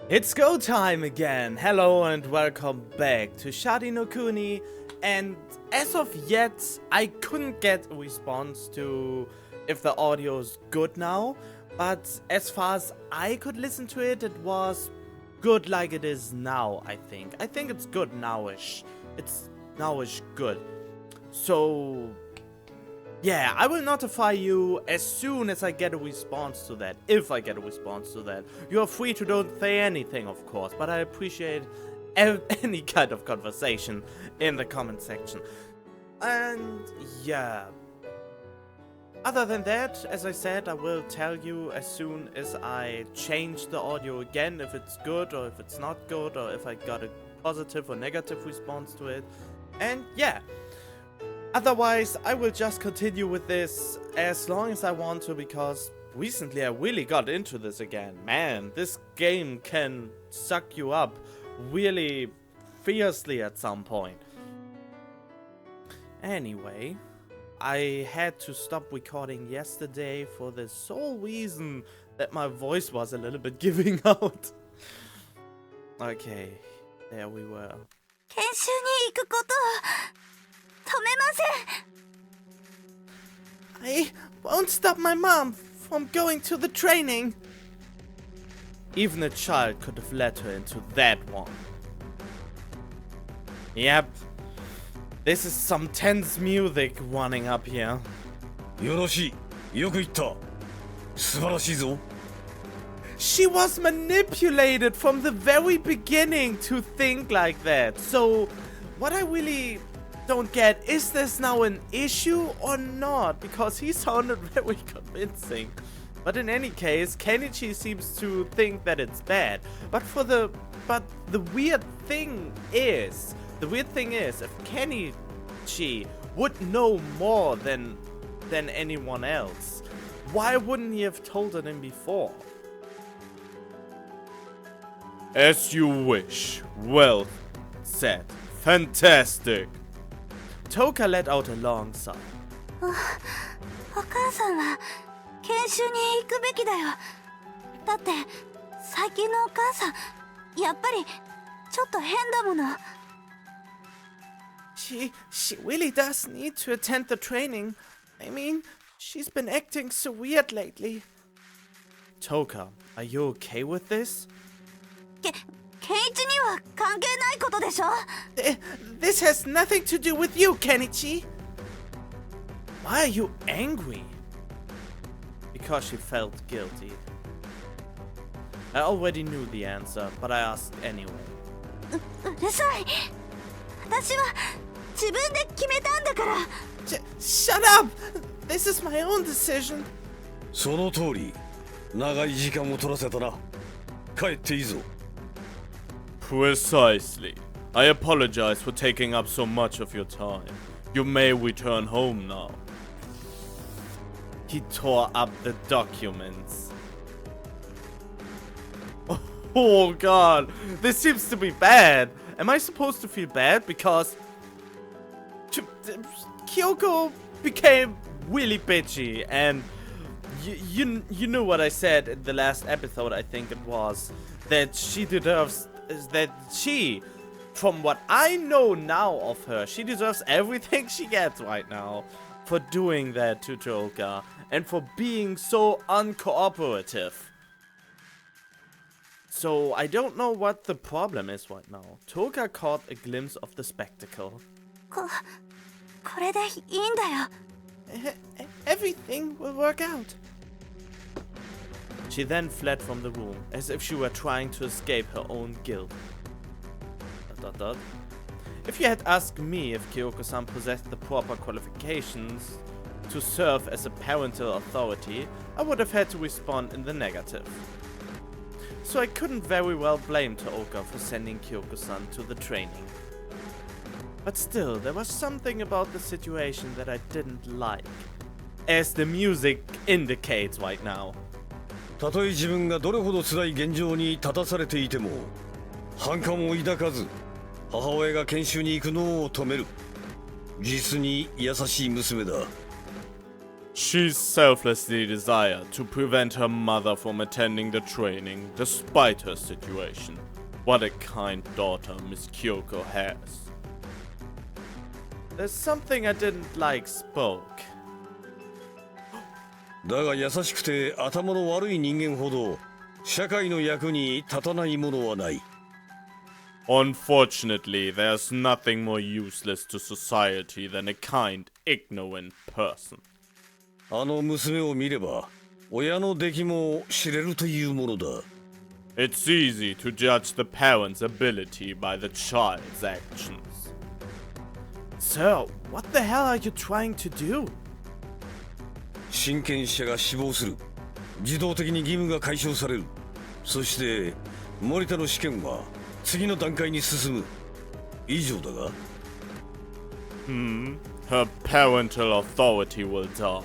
It's go time again! Hello and welcome back to Sharin no Kuni, and as of yet I couldn't get a response to if the audio is good now, but as far as I could listen to it, it was good like it is now, I think. I think it's good nowish. It's nowish good. So yeah, I will notify you as soon as I get a response to that. If I get a response to that. You are free to don't say anything, of course, but I appreciate any kind of conversation in the comment section. And yeah. Other than that, as I said, I will tell you as soon as I change the audio again, if it's good or if it's not good, or if I got a positive or negative response to it. And yeah. Otherwise, I will just continue with this as long as I want to, because recently I really got into this again. Man, this game can suck you up really fiercely at some point. Anyway, I had to stop recording yesterday for the sole reason that my voice was a little bit giving out. Okay, there we were. 研修に行くことを止めません。 I won't stop my mom from going to the training. Even a child could have led her into that one. Yep. This is some tense music running up here. よろしい。よく言った。素晴らしいぞ。 She was manipulated from the very beginning to think like that. So, what I really don't get, is this now an issue or not? Because he sounded very convincing. But in any case, Kenichi seems to think that it's bad. But the weird thing is, if Kenichi would know more than anyone else, why wouldn't he have told it him before? As you wish. Well said. Fantastic. Toka let out a long sigh. お母さんは研修に行くべきだよ。だって最近のお母さんやっぱりちょっと変だもの。 She really does need to attend the training. I mean, she's been acting so weird lately. Toka, are you okay with this? ケンイチには関係ないことでしょ。 This has nothing to do with you, Kenichi. Why are you angry? Because she felt guilty. I already knew the answer, but I asked anyway. うるさい。私は自分で決めたんだから。Shut up! This is my own decision. その通り。長い時間を取らせたな。帰っていいぞ。 Precisely. I apologize for taking up so much of your time. You may return home now. He tore up the documents. Oh god, this seems to be bad. Am I supposed to feel bad because Kyoko became really bitchy, and you knew what I said in the last episode, I think it was, that she deserves, from what I know now of her, she deserves everything she gets right now for doing that to Toka and for being so uncooperative. So I don't know what the problem is right now. Toka caught a glimpse of the spectacle. これでいいんだよ。 Everything will work out. She then fled from the room, as if she were trying to escape her own guilt. ... If you had asked me if Kyoko-san possessed the proper qualifications to serve as a parental authority, I would have had to respond in the negative. So I couldn't very well blame Tooka for sending Kyoko-san to the training. But still, there was something about the situation that I didn't like, as the music indicates right now. たとえ自分がどれほど辛い現状に立たされていても反感を抱かず母親が研修に行くのを止める実に優しい娘だ She selflessly desired to prevent her mother from attending the training despite her situation. What a kind daughter Miss Kyoko has. There's something I didn't like spoke. だが優しくて頭の悪い人間ほど社会の役に立たないものはない。 Unfortunately, there's nothing more useless to society than a kind, ignorant person. あの娘を見れば親の出来も知れるというものだ。 It's easy to judge the parent's ability by the child's actions. Sir, what the hell are you trying to do? 親権者が死亡する。自動的に義務が解消される。そして森田の試験は次の段階に進む。以上だが。 Her parental authority will die,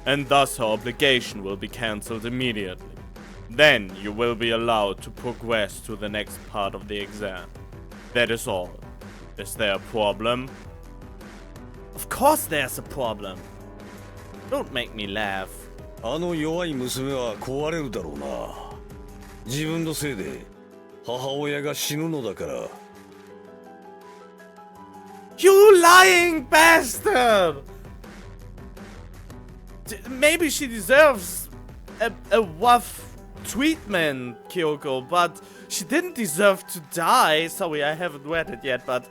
and thus her obligation will be cancelled immediately. Then you will be allowed to progress to the next part of the exam. That is all. Is there a problem? Of course there's a problem. Don't make me laugh. あの弱い娘は壊れるだろうな。自分のせいで母親が死ぬのだから。 You lying bastard! Maybe she deserves a rough treatment, Kyoko, but she didn't deserve to die. Sorry, I haven't read it yet, but...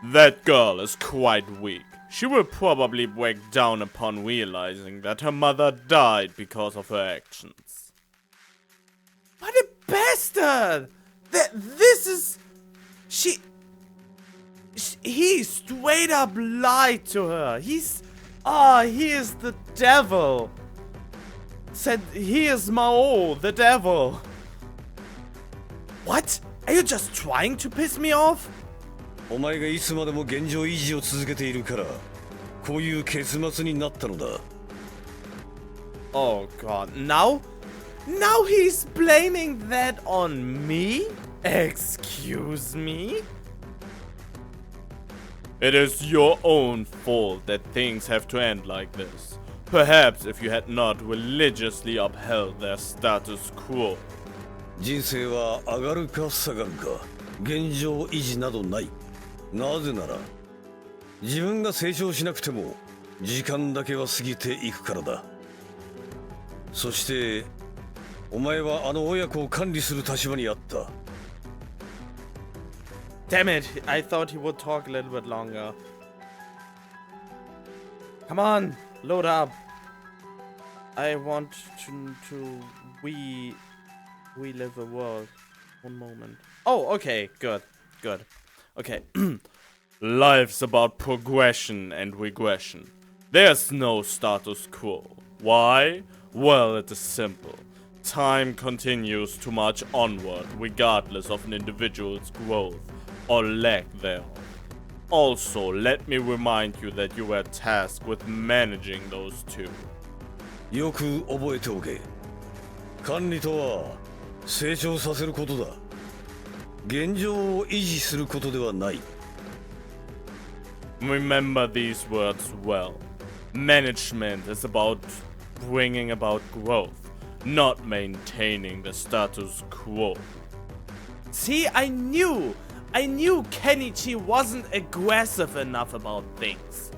That girl is quite weak. She will probably break down upon realizing that her mother died because of her actions. What a bastard! This is... He straight up lied to her. He is the devil. Said he is Mao, the devil. What? Are you just trying to piss me off? お前がいつまでも現状維持を続けているからこういう結末になったのだ。 Oh god, now he's blaming that on me? Excuse me? It is your own fault that things have to end like this. Perhaps if you had not religiously upheld their status quo. 人生は上がるか下がるか現状維持などない。なぜなら自分が成長しなくても時間だけは過ぎていくからだ。そしてお前はあの親子を管理する立場にあった。 Damn it, I thought he would talk a little bit longer. Come on, load up. I want to relive a world. One moment. Oh, okay, good. Okay. Life's about progression and regression. There's no status quo. Why? Well, it is simple. Time continues to march onward regardless of an individual's growth or lack thereof. Also, let me remind you that you were tasked with managing those two. よく覚えておけ。管理とは成長させることだ。現状を維持することではない。 Remember these words well. Management is about bringing about growth, not maintaining the status quo. See, I knew Kenichi wasn't aggressive enough about things.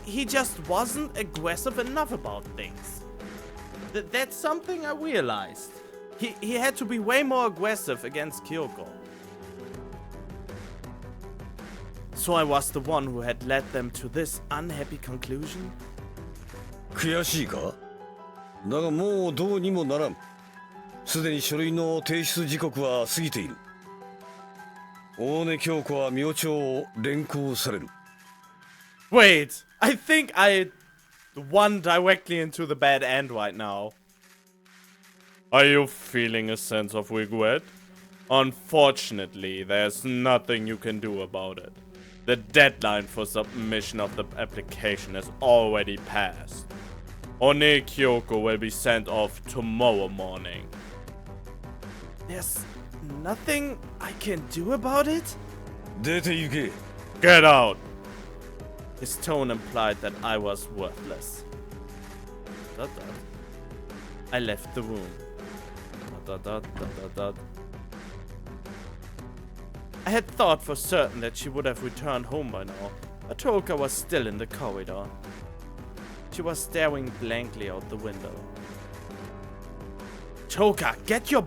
He just wasn't aggressive enough about things. That's something I realized. He had to be way more aggressive against Kyoko. So I was the one who had led them to this unhappy conclusion? 悔しいか？だがもうどうにもならん。すでに書類の提出時刻は過ぎている。大根京子は明朝を連行される。 Wait, I think I won directly into the bad end right now. Are you feeling a sense of regret? Unfortunately, there's nothing you can do about it. The deadline for submission of the application has already passed. One Kyoko will be sent off tomorrow morning. There's nothing I can do about it? 出て行け。 Get out! His tone implied that I was worthless. ... I left the room. ... I had thought for certain that she would have returned home by now, but Toka was still in the corridor. She was staring blankly out the window. Toka, get your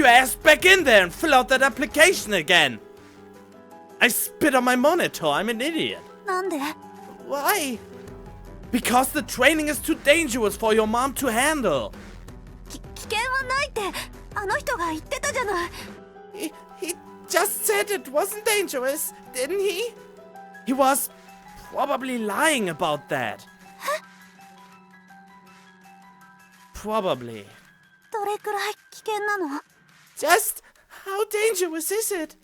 ass back in there and fill out that application again! I spit on my monitor, I'm an idiot. なんで？ Why? Because the training is too dangerous for your mom to handle. 危険はないってあの人が言ってたじゃない。He just said it wasn't dangerous, didn't he? He was probably lying about that. Probably. どれくらい危険なの？ Just how dangerous is it?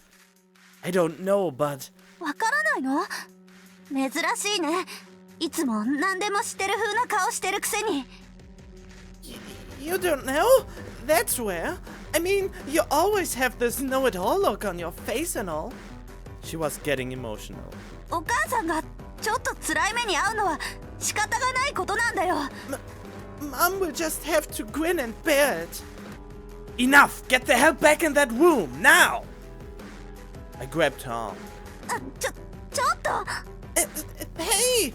I don't know, but わからないの？珍しいね。いつも何でも知ってる風な顔してるくせに。you don't know? That's rare. I mean, you always have this know-it-all look on your face and all. She was getting emotional. お母さんがちょっと辛い目に遭うのは仕方がないことなんだよ。Mom will just have to grin and bear it. Enough! Get the hell back in that room, now! I grabbed her arm. ちょっと Hey!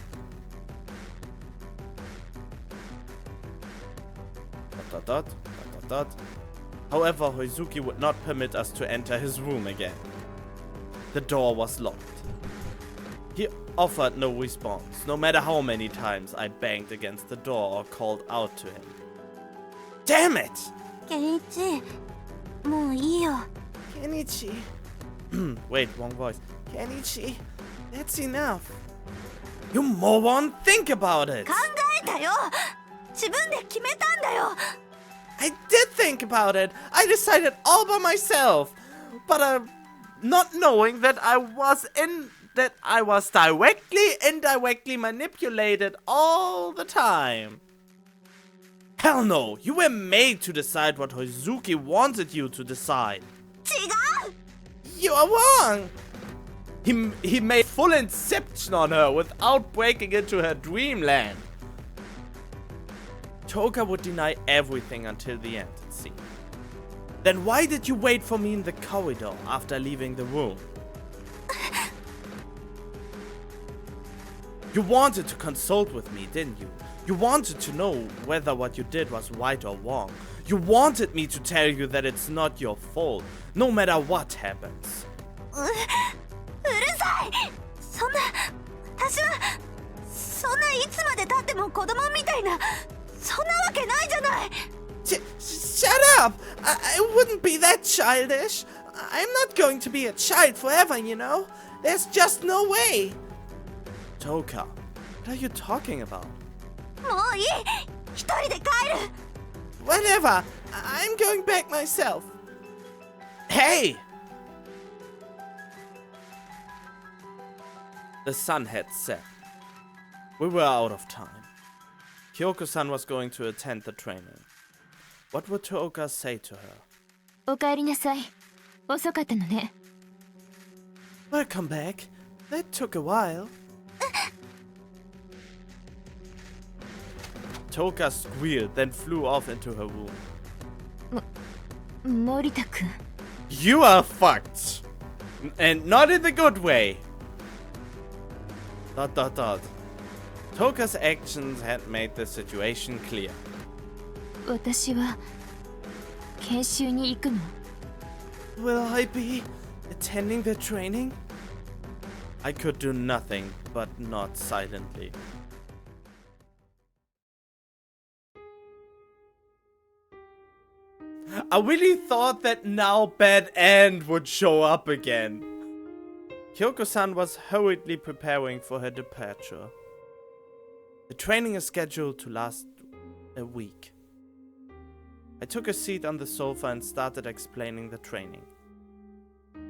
However, Hoizuki would not permit us to enter his room again. The door was locked. He offered no response, no matter how many times I banged against the door or called out to him. Damn it! ケンイチ、もういいよ。 Kenichi. Wait, wrong voice. Kenichi, that's enough. You moron, think about it! 考えたよ。自分で決めたんだよ。 I did think about it. I decided all by myself. But not knowing that I was indirectly manipulated all the time. Hell no, you were made to decide what Hoizuki wanted you to decide. 違う。 You are wrong. He made full inception on her without breaking into her dreamland. Toka would deny everything until the end, it seemed. Then why did you wait for me in the corridor after leaving the room? You wanted to consult with me, didn't you? You wanted to know whether what you did was right or wrong. You wanted me to tell you that it's not your fault, no matter what happens. うるさい。私はそんないつまで経っても子供みたいなそんなわけないじゃない。 Shut up! I wouldn't be that childish. I'm not going to be a child forever, you know? There's just no way. Toka, what are you talking about? もういい。一人で帰る。 Whatever. I'm going back myself. Hey! The sun had set. We were out of time. Kyoko-san was going to attend the training. What would Toka say to her? おかえりなさい。遅かったのね。Welcome back. That took a while. Toka squealed, then flew off into her room. 森田くん。 You are fucked! And not in the good way. ... Toka's actions had made the situation clear. 私は研修に行くの。 Will I be attending the training? I could do nothing but nod silently. I really thought that now Bad End would show up again. Kyoko-san was hurriedly preparing for her departure. The training is scheduled to last a week. I took a seat on the sofa and started explaining the training.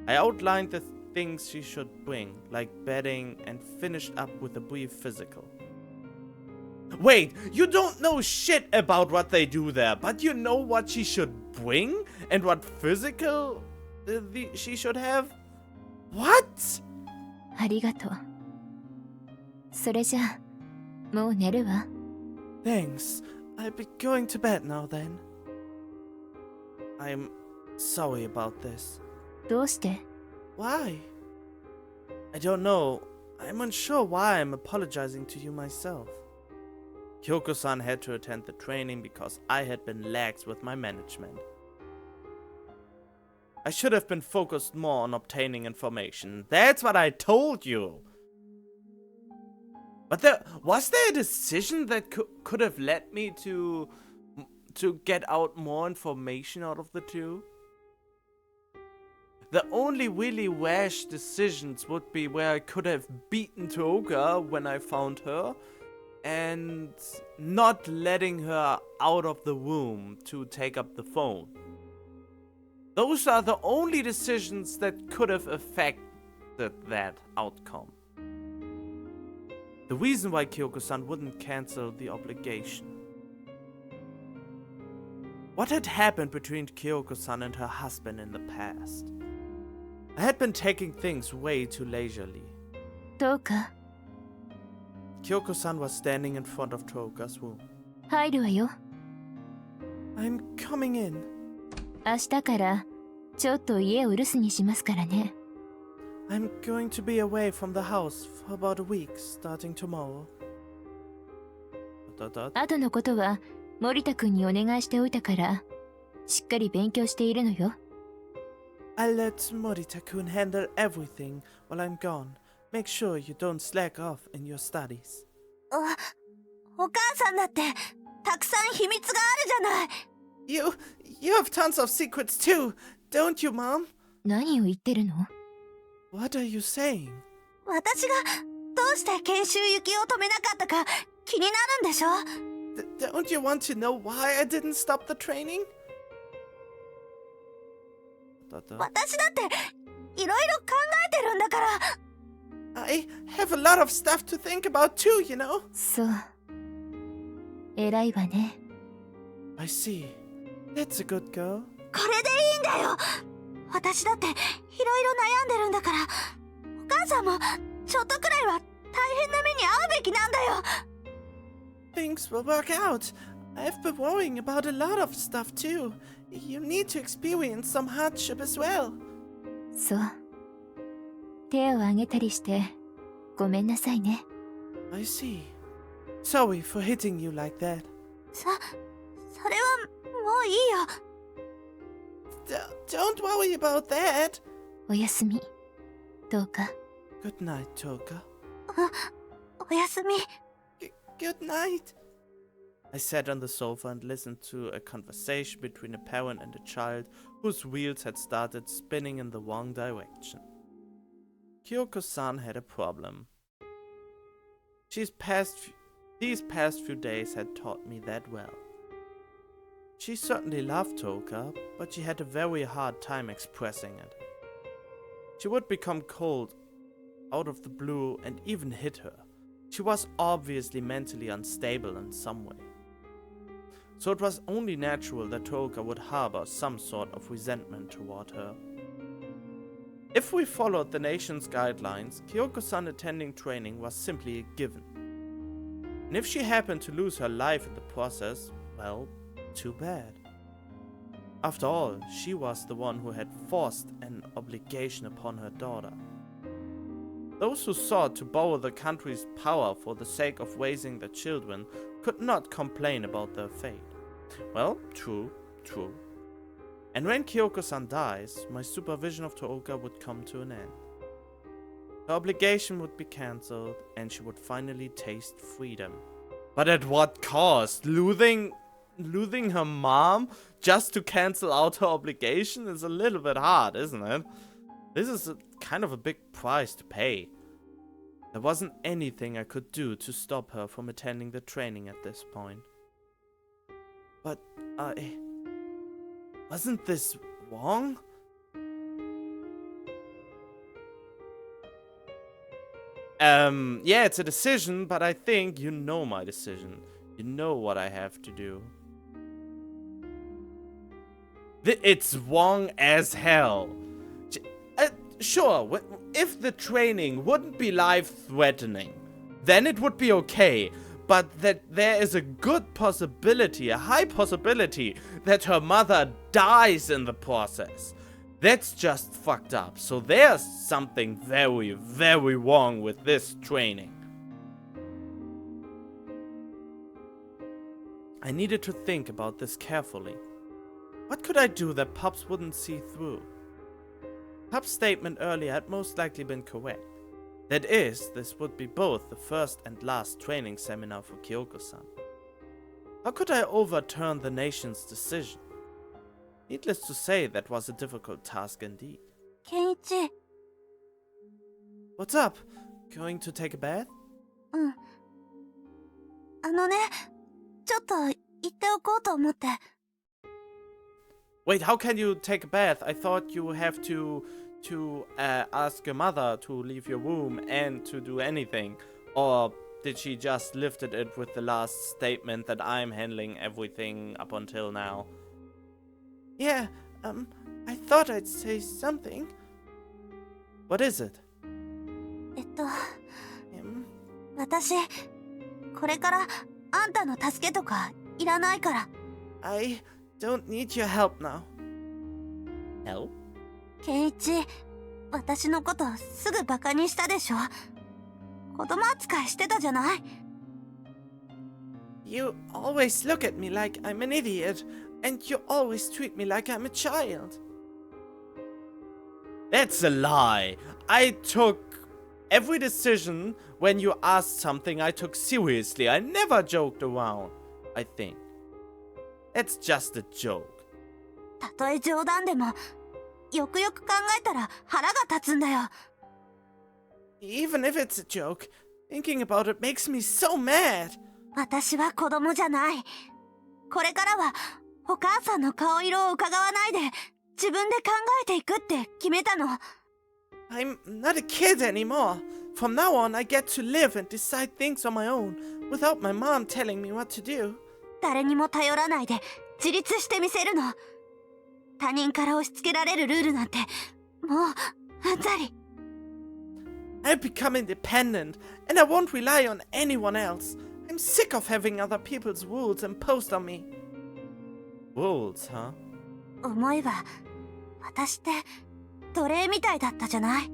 I outlined the things she should bring, like bedding, and finished up with a brief physical. Wait, you don't know shit about what they do there, but you know what she should bring? And what physical she should have? What? ありがとう。それじゃもう寝るわ。 Thanks. I'll be going to bed now then. I'm sorry about this. どうして？ Why? I don't know. I'm unsure why I'm apologizing to you myself. Kyoko-san had to attend the training because I had been lax with my management. I should have been focused more on obtaining information. That's what I told you! But was there a decision that could have led me to get out more information out of the two? The only really rash decisions would be where I could have beaten Toga when I found her, and not letting her out of the room to take up the phone. Those are the only decisions that could have affected that outcome. The reason why Kyoko-san wouldn't cancel the obligation. What had happened between Kyoko-san and her husband in the past? I had been taking things way too leisurely. どうか Kyoko-san was standing in front of Toga's room. 入るわよ。 I'm coming in. 明日からちょっと家を留守にしますからね。 I'm going to be away from the house for about a week, starting tomorrow. 後のことは森田くんにお願いしておいたからしっかり勉強しているのよ。 I'll let Morita-kun handle everything while I'm gone. Make sure you don't slack off in your studies. お母さんだってたくさん秘密があるじゃない。 You have tons of secrets too, don't you, Mom? 何を言ってるの？ What are you saying? 私がどうして研修行きを止めなかったか気になるんでしょ？ Don't you want to know why I didn't stop the training? 私だっていろいろ考えてるんだから。 I have a lot of stuff to think about too, you know? そう。偉いわね。 I see. That's a good girl. これでいいんだよ。私だっていろいろ悩んでるんだから、お母さんもちょっとくらいは大変な目に遭うべきなんだよ。 Things will work out. I've been worrying about a lot of stuff too. You need to experience some hardship as well. そう。手を挙げたりしてごめんなさいね。 I see. Sorry for hitting you like that. それはもういいよ。Don't worry about that. おやすみ。どうか。 Good night, Toga. おやすみ。Good night. I sat on the sofa and listened to a conversation between a parent and a child whose wheels had started spinning in the wrong direction. Kyoko-san had a problem. These past few days had taught me that well. She certainly loved Toga, but she had a very hard time expressing it. She would become cold out of the blue and even hit her. She was obviously mentally unstable in some way. So it was only natural that Toga would harbor some sort of resentment toward her. If we followed the nation's guidelines, Kyoko-san attending training was simply a given. And if she happened to lose her life in the process, well, too bad. After all, she was the one who had forced an obligation upon her daughter. Those who sought to borrow the country's power for the sake of raising their children could not complain about their fate. Well, true. And when Kyoko-san dies, my supervision of Toga would come to an end. Her obligation would be cancelled, and she would finally taste freedom. But at what cost? Losing her mom just to cancel out her obligation is a little bit hard, isn't it? This is kind of a big price to pay. There wasn't anything I could do to stop her from attending the training at this point. But wasn't this wrong? Yeah, it's a decision, but I think you know my decision. You know what I have to do. It's wrong as hell. Sure, if the training wouldn't be life-threatening, then it would be okay. But that there is a good possibility, a high possibility, that her mother dies in the process. That's just fucked up. So there's something very, very wrong with this training. I needed to think about this carefully. What could I do that Pups wouldn't see through? Pup's statement earlier had most likely been correct. That is, this would be both the first and last training seminar for Kyoko-san. How could I overturn the nation's decision? Needless to say, that was a difficult task indeed. Kenichi. What's up? Going to take a bath? うん。ちょっと言っておこうと思って。Wait, how can you take a bath? I thought you have to ask your mother to leave your room and to do anything. Or did she just lifted it with the last statement that I'm handling everything up until now? Yeah, I thought I'd say something. What is it? 私、これからあんたの助けとかいらないから。I don't need your help now. Help? ケンイチ、私のことすぐバカにしたでしょ。子供扱いしてたじゃない。You always look at me like I'm an idiot, and you always treat me like I'm a child. That's a lie. I took every decision when you asked something I took seriously. I never joked around, I think. That's just a joke. たとえ冗談でも、よくよく考えたら腹が立つんだよ。Even if it's a joke, thinking about it makes me so mad. 私は子供じゃない。これからはお母さんの顔色を伺わないで自分で考えていくって決めたの。I'm not a kid anymore. From now on, I get to live and decide things on my own, without my mom telling me what to do. 誰にも頼らないで自立してみせるの。他人から押し付けられるルールなんてもううんざり。I'll become independent, and I won't rely on anyone else. I'm sick of having other people's rules imposed on me. Rules, huh? 思えば私って奴隷みたいだったじゃない。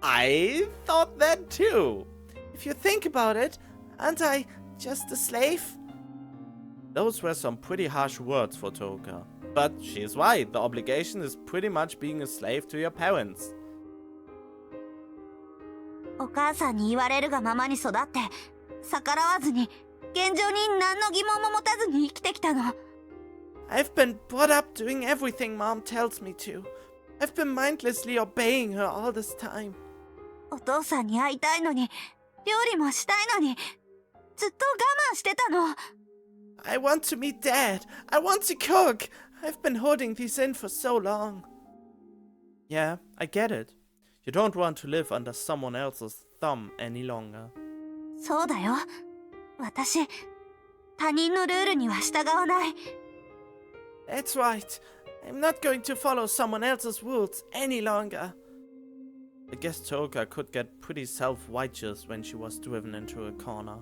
I thought that too. If you think about it, aren't I just a slave? Those were some pretty harsh words for Toka. But she's right, the obligation is pretty much being a slave to your parents. お母さんに言われるがままに育って逆らわずに現状に何の疑問も持たずに生きてきたの。I've been brought up doing everything Mom tells me to. I've been mindlessly obeying her all this time. お父さんに会いたいのに料理もしたいのにずっと我慢してたの。I want to meet Dad. I want to cook. I've been holding these in for so long. Yeah, I get it. You don't want to live under someone else's thumb any longer. そうだよ。私、他人のルールには従わない。That's right. I'm not going to follow someone else's rules any longer. I guess Toka could get pretty self-righteous when she was driven into a corner.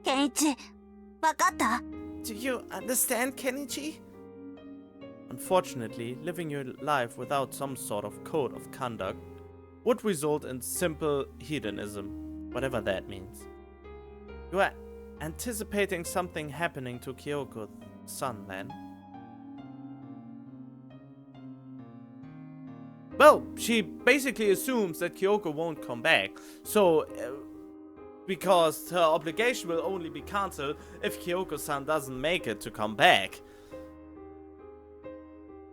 ケンイチ、わかった？ Do you understand, Kenichi? Unfortunately, living your life without some sort of code of conduct would result in simple hedonism, whatever that means. You are anticipating something happening to Kyoko-san then? Well, she basically assumes that Kyoko won't come back, so because her obligation will only be cancelled if Kyoko-san doesn't make it to come back.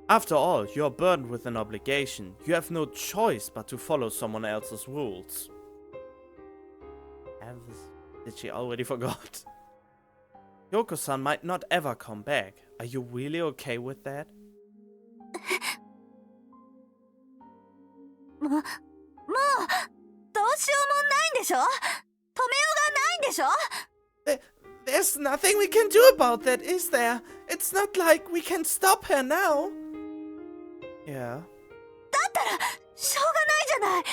After all, you're burdened with an obligation. You have no choice but to follow someone else's rules. Did she already forgot? Kyoko-san might not ever come back. Are you really okay with that? もうどうしようもないんでしょ？止めようがないんでしょ？ There's nothing we can do about that, is there? It's not like we can stop her now. Yeah. だったらしょうがないじゃない。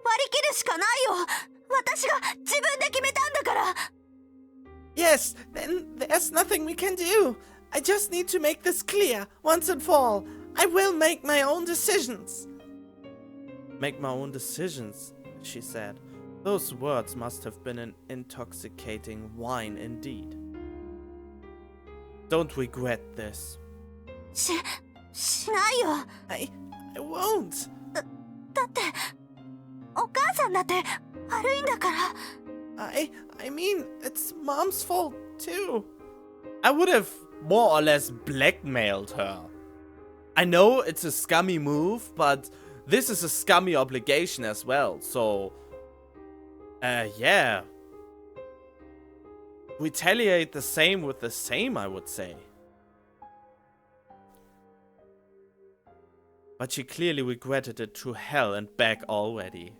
割り切るしかないよ。私が自分で決めたんだから。 Yes, then there's nothing we can do. I just need to make this clear once and for all. I will make my own decisions. Make my own decisions, she said. Those words must have been an intoxicating wine indeed. Don't regret this. しないよ。I won't. だってお母さんだって悪いんだから。I mean, it's Mom's fault too. I would have more or less blackmailed her. I know it's a scummy move, but this is a scummy obligation as well, so... yeah. Retaliate the same with the same, I would say. But she clearly regretted it through hell and back already.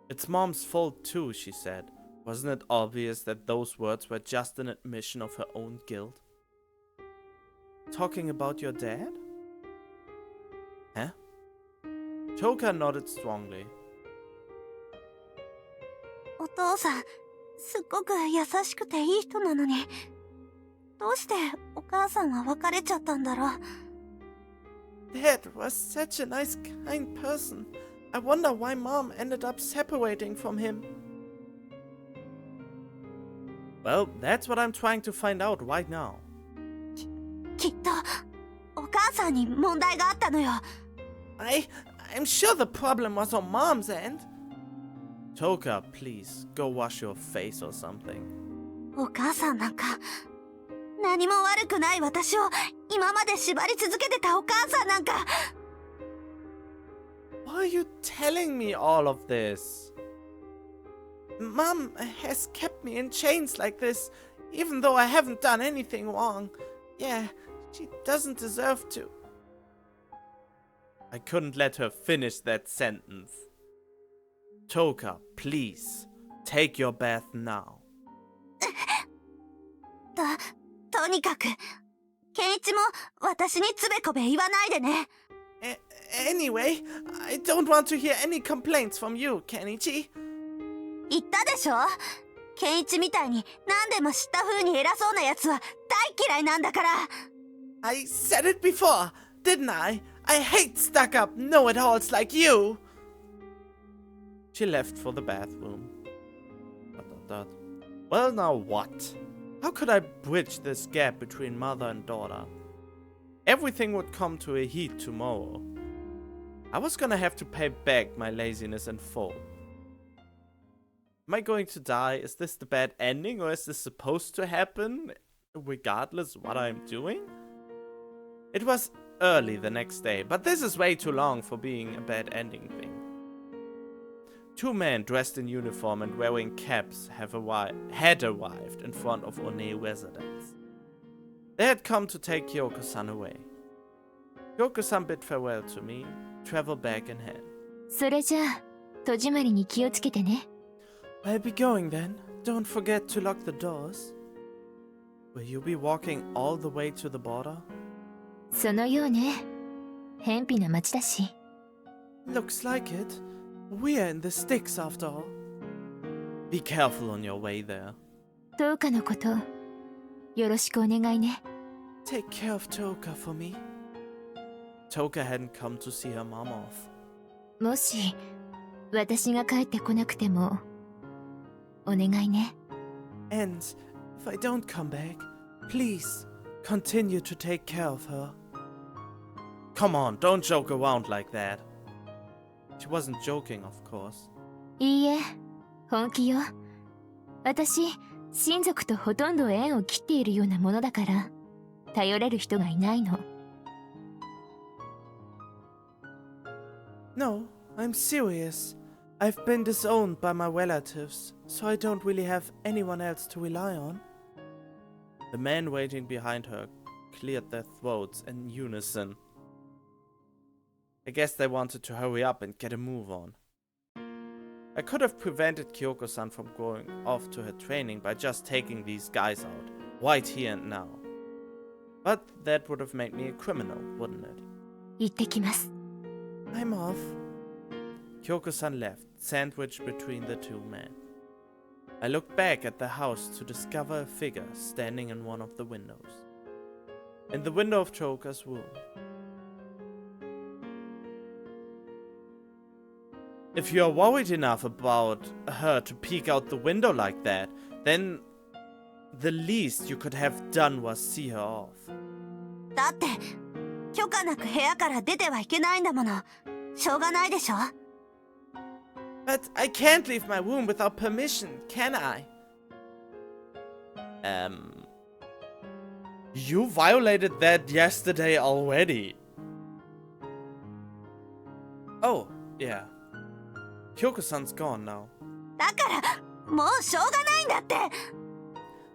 It's Mom's fault too, she said. Wasn't it obvious that those words were just an admission of her own guilt? Talking about your dad? Huh? Choka nodded strongly. お父さんすっごく優しくていい人なのに、どうしてお母さんは別れちゃったんだろう。 Dad was such a nice, kind person. I wonder why Mom ended up separating from him. Well, that's what I'm trying to find out right now. きっとお母さんに問題があったのよ。 I'm sure the problem was on Mom's end. Toka, please, go wash your face or something. お母さんなんか何も悪くない私を今まで縛り続けてたお母さんなんか。 Why are you telling me all of this? Mom has kept me in chains like this, even though I haven't done anything wrong. Yeah, she doesn't deserve to. I couldn't let her finish that sentence. Toka, please, take your bath now. とにかくケンイチも私につべこべ言わないでね。 Anyway, I don't want to hear any complaints from you, Kenichi. 言ったでしょ。ケンイチみたいに何でも知った風に偉そうなやつは大嫌いなんだから。 I said it before, didn't I? I hate stuck-up know-it-alls like you. She left for the bathroom. ... Well, now what? How could I bridge this gap between mother and daughter? Everything would come to a head tomorrow. I was gonna have to pay back my laziness in full. Am I going to die? Is this the bad ending, or is this supposed to happen regardless what I'm doing? It was early the next day, but this is way too long for being a bad ending thing. Two men dressed in uniform and wearing caps had arrived in front of One residence. They had come to take Kyoko-san away. Kyoko-san bid farewell to me, travel bag in hand. それじゃあ戸締まりに気をつけてね。 I'll be going then. Don't forget to lock the doors. Will you be walking all the way to the border? そのようね。偏僻な町だし。 Looks like it. We're in the sticks after all. Be careful on your way there. どうかのことよろしくお願いね。 Take care of Toka for me. Toka hadn't come to see her mom off. もし私が帰ってこなくてもお願いね。 And if I don't come back, please continue to take care of her. Come on, don't joke around like that. She wasn't joking, of course. いいえ、本気よ。私、親族とほとんど縁を切っているようなものだから、頼れる人がいないの。No, I'm serious. I've been disowned by my relatives, so I don't really have anyone else to rely on. The men waiting behind her cleared their throats in unison. I guess they wanted to hurry up and get a move on. I could have prevented Kyoko-san from going off to her training by just taking these guys out, right here and now. But that would have made me a criminal, wouldn't it? 行ってきます。 I'm off. Kyoko-san left, sandwiched between the two men. I looked back at the house to discover a figure standing in one of the windows. In the window of Choka's room. If you are worried enough about her to peek out the window like that, then the least you could have done was see her off. だって許可なく部屋から出てはいけないんだもの。しょうがないでしょ。 But I can't leave my room without permission, can I? You violated that yesterday already. Oh, yeah. Kyoko-san's gone now. だからもうしょうがないんだって。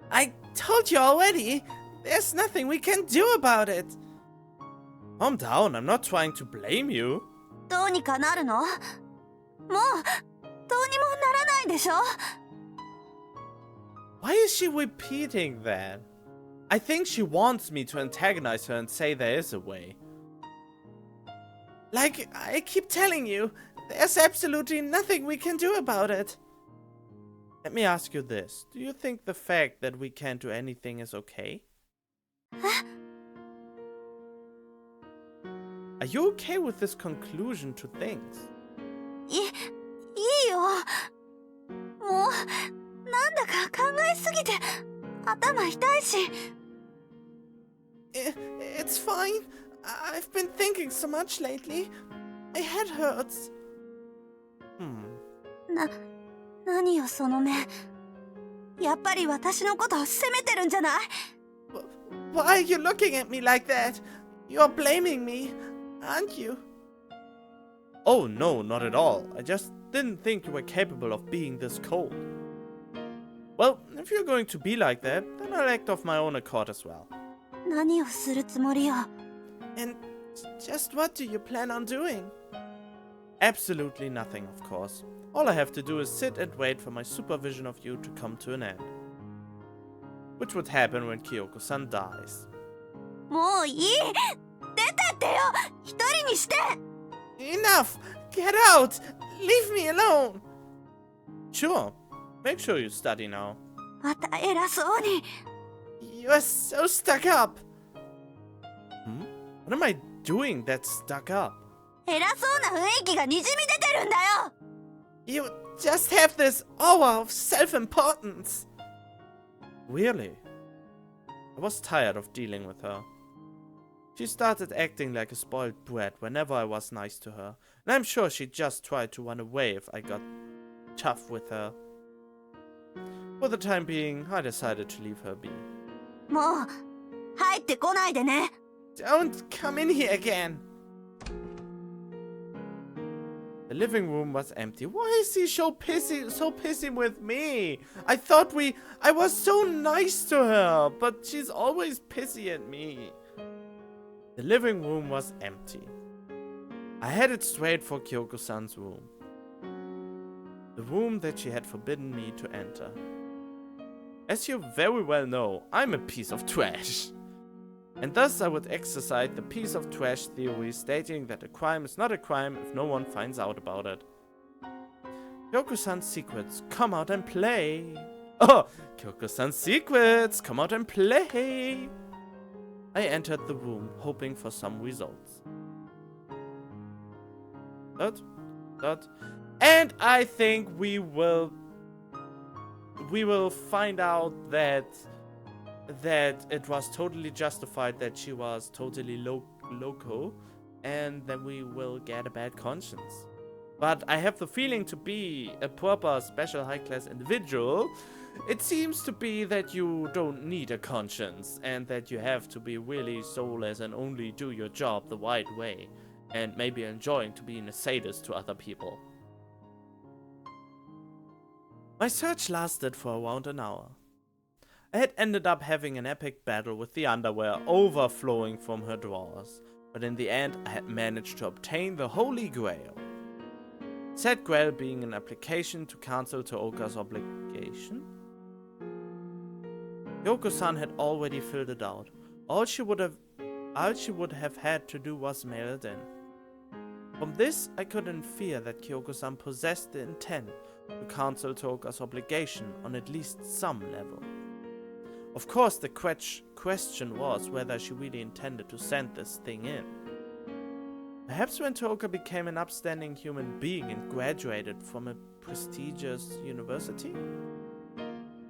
I told you already. There's nothing we can do about it. Calm down, I'm not trying to blame you. どうにかなるの？もうどうにもならないでしょ。 Why is she repeating that? I think she wants me to antagonize her and say there is a way. Like I keep telling you, there's absolutely nothing we can do about it. Let me ask you this. Do you think the fact that we can't do anything is okay? Are you okay with this conclusion to things? いいよ。もうなんだか考えすぎて頭痛いし。 It's fine. I've been thinking so much lately. My head hurts. 何よその目。やっぱり私のことを責めてるんじゃない？ Why are you looking at me like that? You're blaming me, aren't you? Oh no, not at all. I just didn't think you were capable of being this cold. Well, if you're going to be like that, then I'll act off my own accord as well. 何をするつもりよ。 And just what do you plan on doing? Absolutely nothing, of course. All I have to do is sit and wait for my supervision of you to come to an end. Which would happen when Kyoko-san dies. もういい。出てってよ。一人にして。 Enough! Get out! Leave me alone! Sure. Make sure you study now. また偉そうに。 You're so stuck up! What am I doing that's stuck up? 偉そうな雰囲気がにじみ出てるんだよ。 You just have this aura of self-importance. Really? I was tired of dealing with her. She started acting like a spoiled brat whenever I was nice to her, and I'm sure she just tried to run away if I got tough with her. For the time being, I decided to leave her be. もう入ってこないでね。 Don't come in here again! The living room was empty. Why is he so pissy with me? I was so nice to her, but she's always pissy at me. The living room was empty. I headed straight for Kyoko-san's room. The room that she had forbidden me to enter. As you very well know, I'm a piece of trash. And thus I would exercise the piece of trash theory stating that a crime is not a crime if no one finds out about it. Kyoko-san's secrets, come out and play! Oh! Kyoko-san's secrets, come out and play! I entered the room, hoping for some results. And I think we will find out that it was totally justified that she was totally loco, and then we will get a bad conscience. But I have the feeling to be a proper special high-class individual. It seems to be that you don't need a conscience, and that you have to be really soulless and only do your job the right way, and maybe enjoying to being a sadist to other people. My search lasted for around an hour. I had ended up having an epic battle with the underwear overflowing from her drawers, but in the end I had managed to obtain the Holy Grail. Said Grail being an application to cancel Tooka's obligation. Kyoko-san had already filled it out. All she would have had to do was mail it in. From this, I could infer that Kyoko-san possessed the intent to cancel Toka's obligation on at least some level. Of course, the question was whether she really intended to send this thing in. Perhaps when Toka became an upstanding human being and graduated from a prestigious university?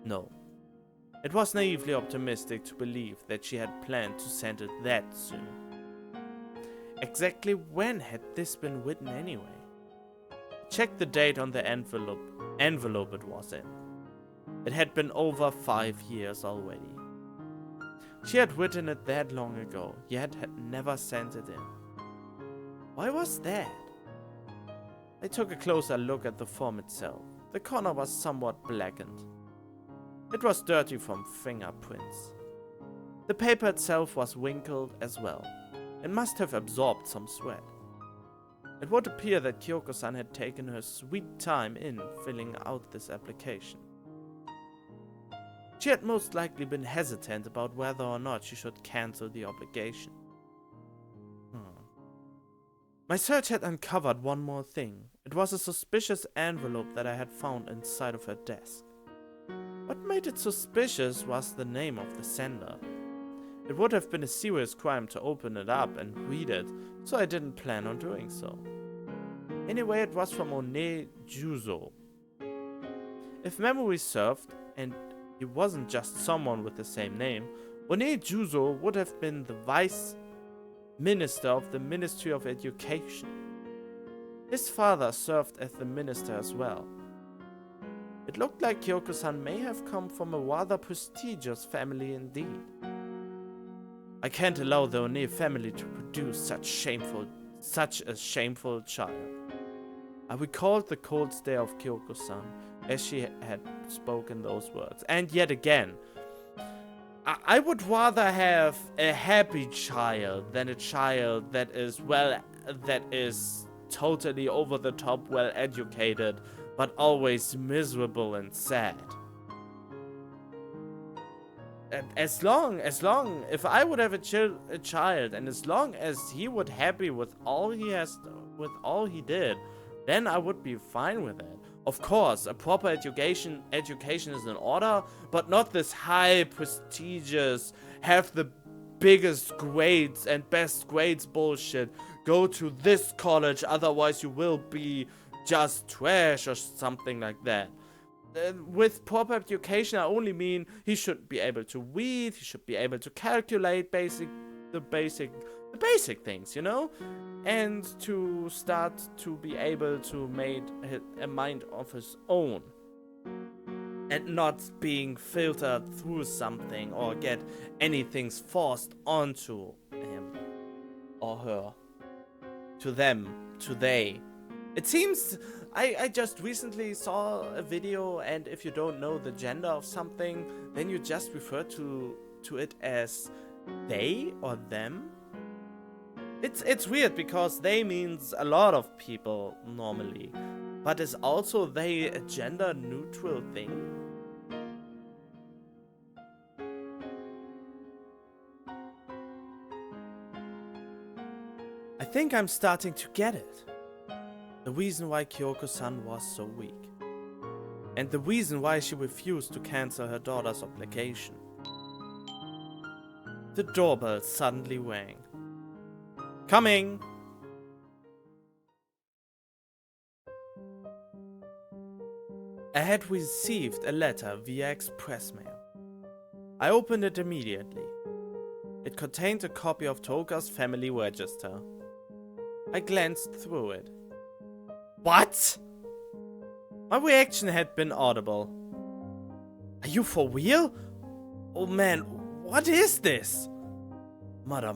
No. It was naively optimistic to believe that she had planned to send it that soon. Exactly when had this been written anyway? Check the date on the envelope it was in. It had been over 5 years already. She had written it that long ago, yet had never sent it in. Why was that? I took a closer look at the form itself. The corner was somewhat blackened. It was dirty from fingerprints. The paper itself was wrinkled as well. It must have absorbed some sweat. It would appear that Kyoko-san had taken her sweet time in filling out this application. She had most likely been hesitant about whether or not she should cancel the obligation. My search had uncovered one more thing. It was a suspicious envelope that I had found inside of her desk. What made it suspicious was the name of the sender. It would have been a serious crime to open it up and read it, so I didn't plan on doing so. Anyway, it was from One Juzo. If memory served, and he wasn't just someone with the same name, One Juzo would have been the vice minister of the Ministry of Education. His father served as the minister as well. It looked like Kyoko-san may have come from a rather prestigious family indeed. I can't allow the One family to produce such a shameful child. I recalled the cold stare of Kyoko-san as she had spoken those words. And yet again, I would rather have a happy child than a child that is totally over the top well educated, but always miserable and sad. As long, if I would have a child, and as long as he would happy with all he did, then I would be fine with it. Of course, a proper education is in order, but not this high prestigious, have the biggest grades and best grades bullshit. Go to this college, otherwise you will be just trash or something like that. With proper education, I only mean he should be able to read, he should be able to calculate the basic things, you know? And to start to be able to make a mind of his own. And not being filtered through something or get anything forced onto him or her. To them, to they. It seems, I just recently saw a video, and if you don't know the gender of something, then you just refer to it as they or them. It's weird because they means a lot of people normally, but is also they a gender neutral thing? I think I'm starting to get it. The reason why Kyoko-san was so weak. And the reason why she refused to cancel her daughter's obligation. The doorbell suddenly rang. Coming! I had received a letter via express mail. I opened it immediately. It contained a copy of Toka's family register. I glanced through it. What? My reaction had been audible. Are you for real? Oh man, what is this? Mother.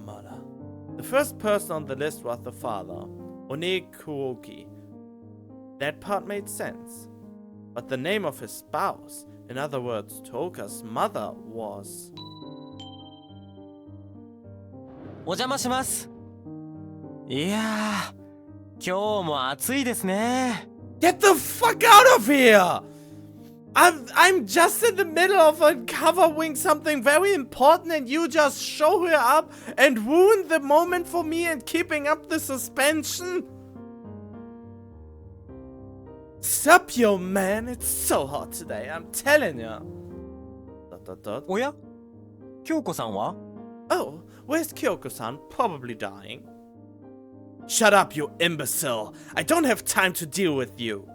The first person on the list was the father, One Kuroki. That part made sense. But the name of his spouse, in other words, Toka's mother, was... お邪魔します。いやー、今日も暑いですね。Get the fuck out of here! I'm just in the middle of uncovering something very important and you just show her up and ruin the moment for me and keeping up the suspension? Sup, yo, man? It's so hot today, I'm telling ya. ... おや京子さんは Oh, where's Kyoko-san? Probably dying. Shut up, you imbecile! I don't have time to deal with you!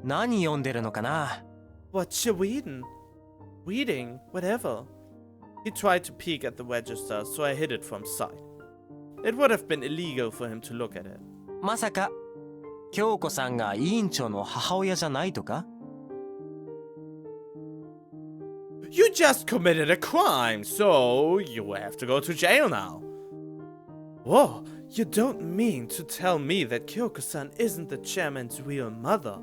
何読んでるのかな What you reading? Reading? Whatever. He tried to peek at the register, so I hid it from sight. It would have been illegal for him to look at it. まさか京子さんが委員長の母親じゃないとか You just committed a crime, so you have to go to jail now. Whoa, you don't mean to tell me that Kyoko-san isn't the chairman's real mother?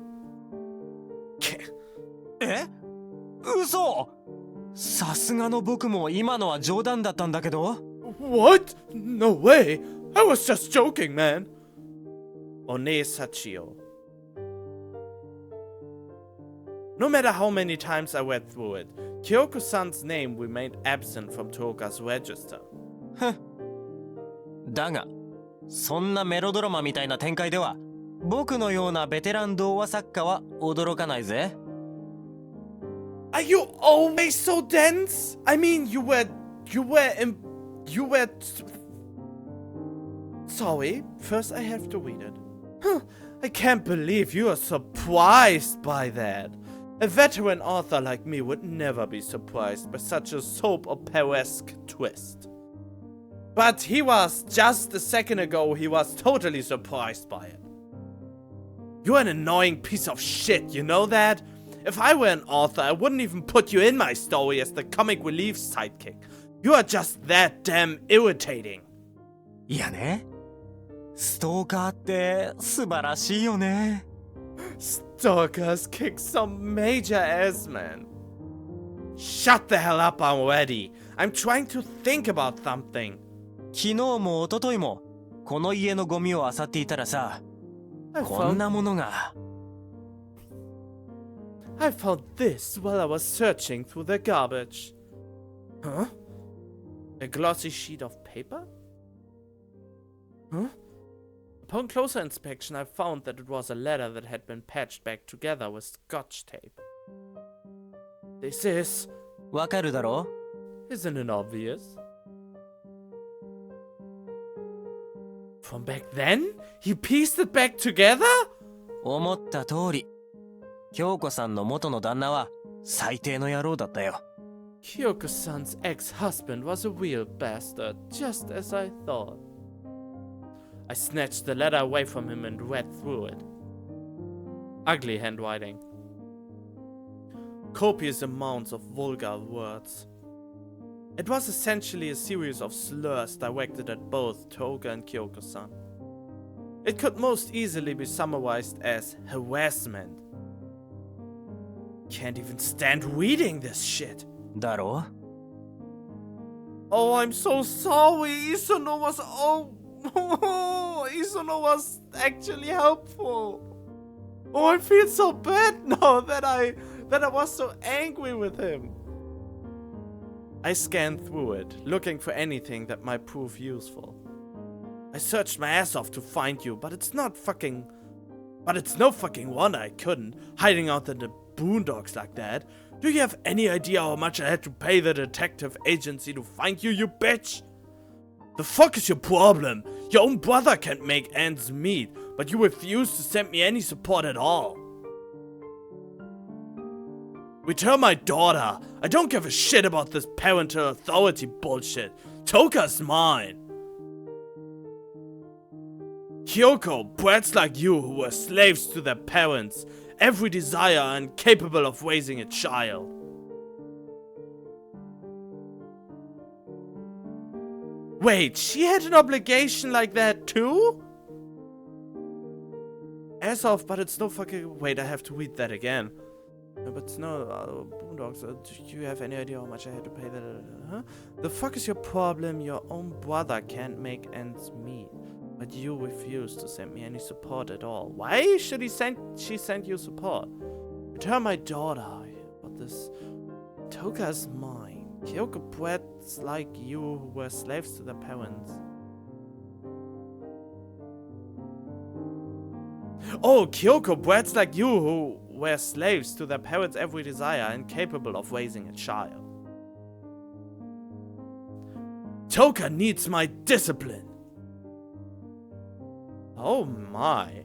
え嘘さすがの僕も今のは冗談だったんだけど What? No way! I was just joking, man. One Sachio. No matter how many times I read through it, Kyoko-san's name remained absent from Toga's register. だがそんなメロドラマみたいな展開では僕のようなベテラン童話作家は驚かないぜ Are you always so dense? I mean, you were... Sorry, first I have to read it. Huh, I can't believe you are surprised by that. A veteran author like me would never be surprised by such a soap opera-esque twist. But he was, just a second ago, he was totally surprised by it. You're an annoying piece of shit, you know that? If I were an author, I wouldn't even put you in my story as the comic relief sidekick. You are just that damn irritating. いやねストーカーって素晴らしいよね Stalkers kick some major ass, man. Shut the hell up already. I'm trying to think about something. 昨日も一昨日もこの家のゴミを漁っていたらさ こんなものが I found this while I was searching through the garbage. Huh? A glossy sheet of paper? Huh? Upon closer inspection, I found that it was a letter that had been patched back together with scotch tape. This is... わかるだろ Isn't it obvious? From back then? He pieced it back together? 思った通り京子さんの元の旦那は最低の野郎だったよ Kyoko-san's ex-husband was a real bastard, just as I thought. I snatched the letter away from him and read through it. Ugly handwriting. Copious amounts of vulgar words. It was essentially a series of slurs directed at both Toga and Kyoko-san. It could most easily be summarized as harassment. Can't even stand reading this shit. だろ Oh, I'm so sorry. Isono was... Oh, Isono was actually helpful. Oh, I feel so bad now that I was so angry with him. I scanned through it, looking for anything that might prove useful. I searched my ass off to find you, but it's no fucking wonder I couldn't, hiding out in the boondocks like that. Do you have any idea how much I had to pay the detective agency to find you, you bitch? The fuck is your problem? Your own brother can't make ends meet, but you refuse to send me any support at all. Return my daughter. I don't give a shit about this parental authority bullshit. Toka's mine. Kyoko, brats like you who were slaves to their parents, every desire and incapable of raising a child. Wait, she had an obligation like that too? As of, but it's no fucking... Wait, I have to read that again. But it's no... Boondocks, do you have any idea how much I had to pay that? Huh? The fuck is your problem? Your own brother can't make ends meet. But you refuse to send me any support at all. Why should she send you support? Return my daughter. But this... Toka's mine. Kyoko brats like you who were slaves to their parents. Oh, Kyoko, brats like you who were slaves to their parents' every desire, incapable of raising a child. Toka needs my discipline. Oh my.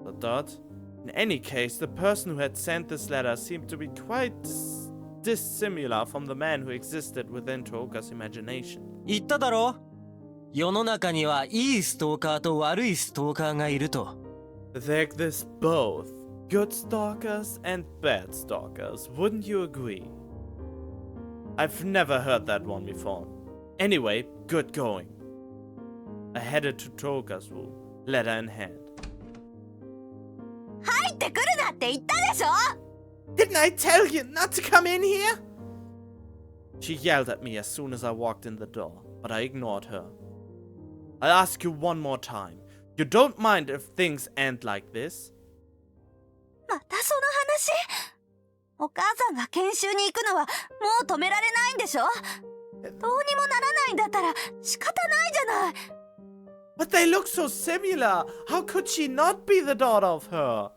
The dot. In any case, the person who had sent this letter seemed to be quite dissimilar from the man who existed within Toka's imagination. 言っただろ、世の中にはいいストーカーと悪いストーカーがいると。There exist both good stalkers and bad stalkers, wouldn't you agree? I've never heard that one before. Anyway, good going. I headed to Toka's room, letter in hand. 入ってくるなって言ったでしょ Didn't I tell you not to come in here? She yelled at me as soon as I walked in the door, but I ignored her. I'll ask you one more time. You don't mind if things end like this? またその話お母さんが研修に行くのはもう止められないんでしょどうにもならないんだったら仕方ないじゃない But they look so similar. How could she not be the daughter of her?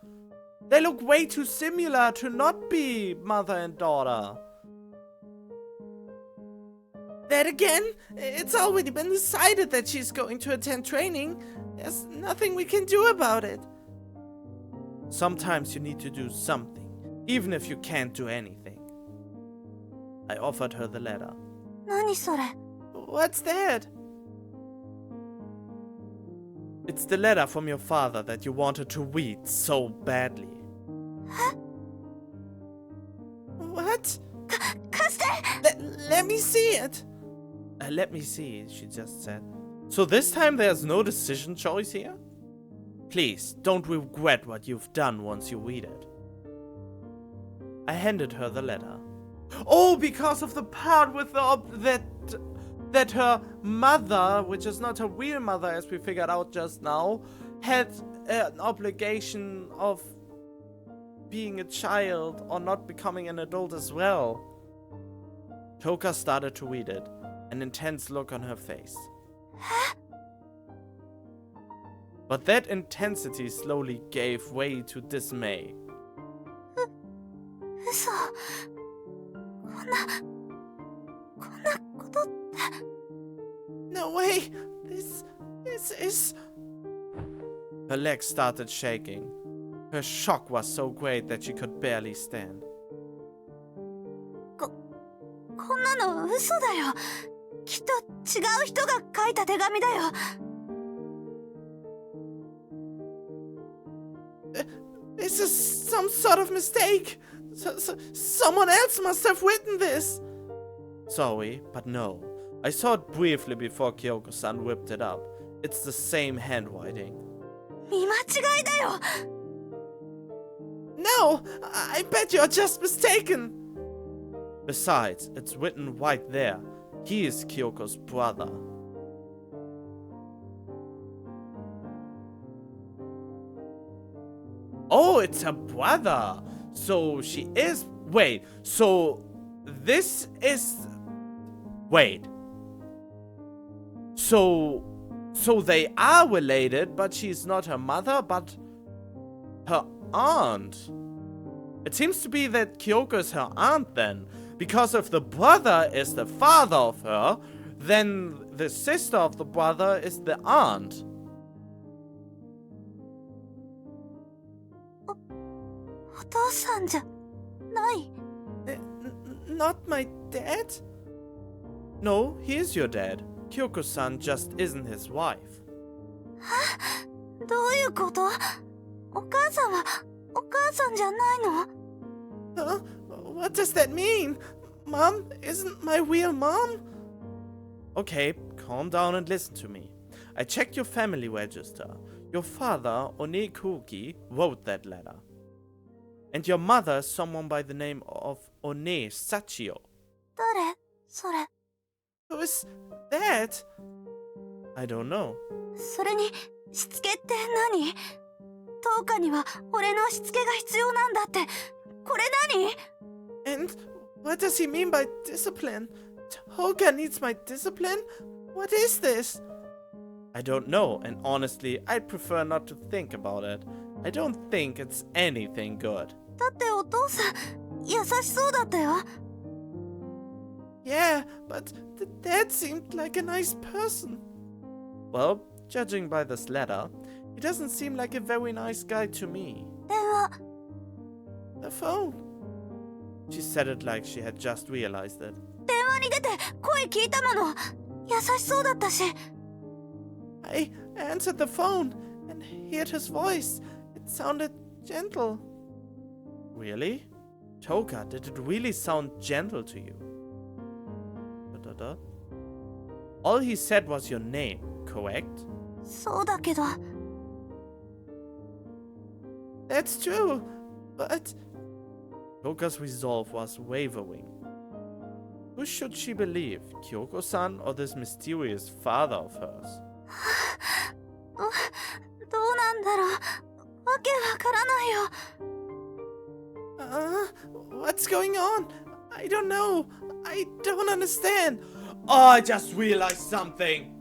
They look way too similar to not be mother and daughter. Then again, it's already been decided that she's going to attend training. There's nothing we can do about it. Sometimes you need to do something, even if you can't do anything. I offered her the letter. 何それ What's that? It's the letter from your father that you wanted to read so badly. What? 貸して Let me see it. Let me see, she just said. So this time there's no decision choice here? Please, don't regret what you've done once you read it. I handed her the letter. Oh, because of the part with that her mother, which is not her real mother as we figured out just now, had an obligation of being a child or not becoming an adult as well. Toka started to read it, an intense look on her face. But that intensity slowly gave way to dismay. 嘘こんなことって No way! This is... Her legs started shaking. Her shock was so great that she could barely stand. こんなの嘘だよきっと違う人が書いた手紙だよ This is some sort of mistake. Someone else must have written this. Sorry, but no. I saw it briefly before Kyoko-san whipped it up. It's the same handwriting. 見間違いだよ No! I bet you're just mistaken! Besides, it's written right there. He is Kyoko's brother. Oh, it's her brother! So she is... Wait, so... This is... Wait. So they are related, but she's not her mother, but... her aunt. It seems to be that Kyoko is her aunt then. Because if the brother is the father of her, then the sister of the brother is the aunt. お父さんじゃない Not my dad? No, he is your dad. Kyoko-san just isn't his wife. どういうことお母さんはお母さんじゃないの Huh? What does that mean? Mom isn't my real mom? Okay, calm down and listen to me. I checked your family register. Your father, One Kuki, wrote that letter. And your mother is someone by the name of One Sachio. 誰それ Who is that? I don't know. それにしつけって何10日には俺のしつけが必要なんだってこれ何 And what does he mean by discipline? Toga needs my discipline? What is this? I don't know, and honestly, I'd prefer not to think about it. I don't think it's anything good. だってお父さん優しそうだったよ。 Yeah, but the dad seemed like a nice person. Well, judging by this letter, he doesn't seem like a very nice guy to me. 電話 The phone. She said it like she had just realized it. 電話に出て声聞いたもの。優しそうだったし。 I answered the phone and heard his voice. It sounded gentle. Really? Toka, did it really sound gentle to you? Da-da-da. All he said was your name, correct? そうだけど。 That's true, but... Toka's resolve was wavering. Who should she believe, Kyoko-san or this mysterious father of hers? どうなんだろう。わけわからないよ。 What's going on? I don't know. I don't understand. Oh, I just realized something.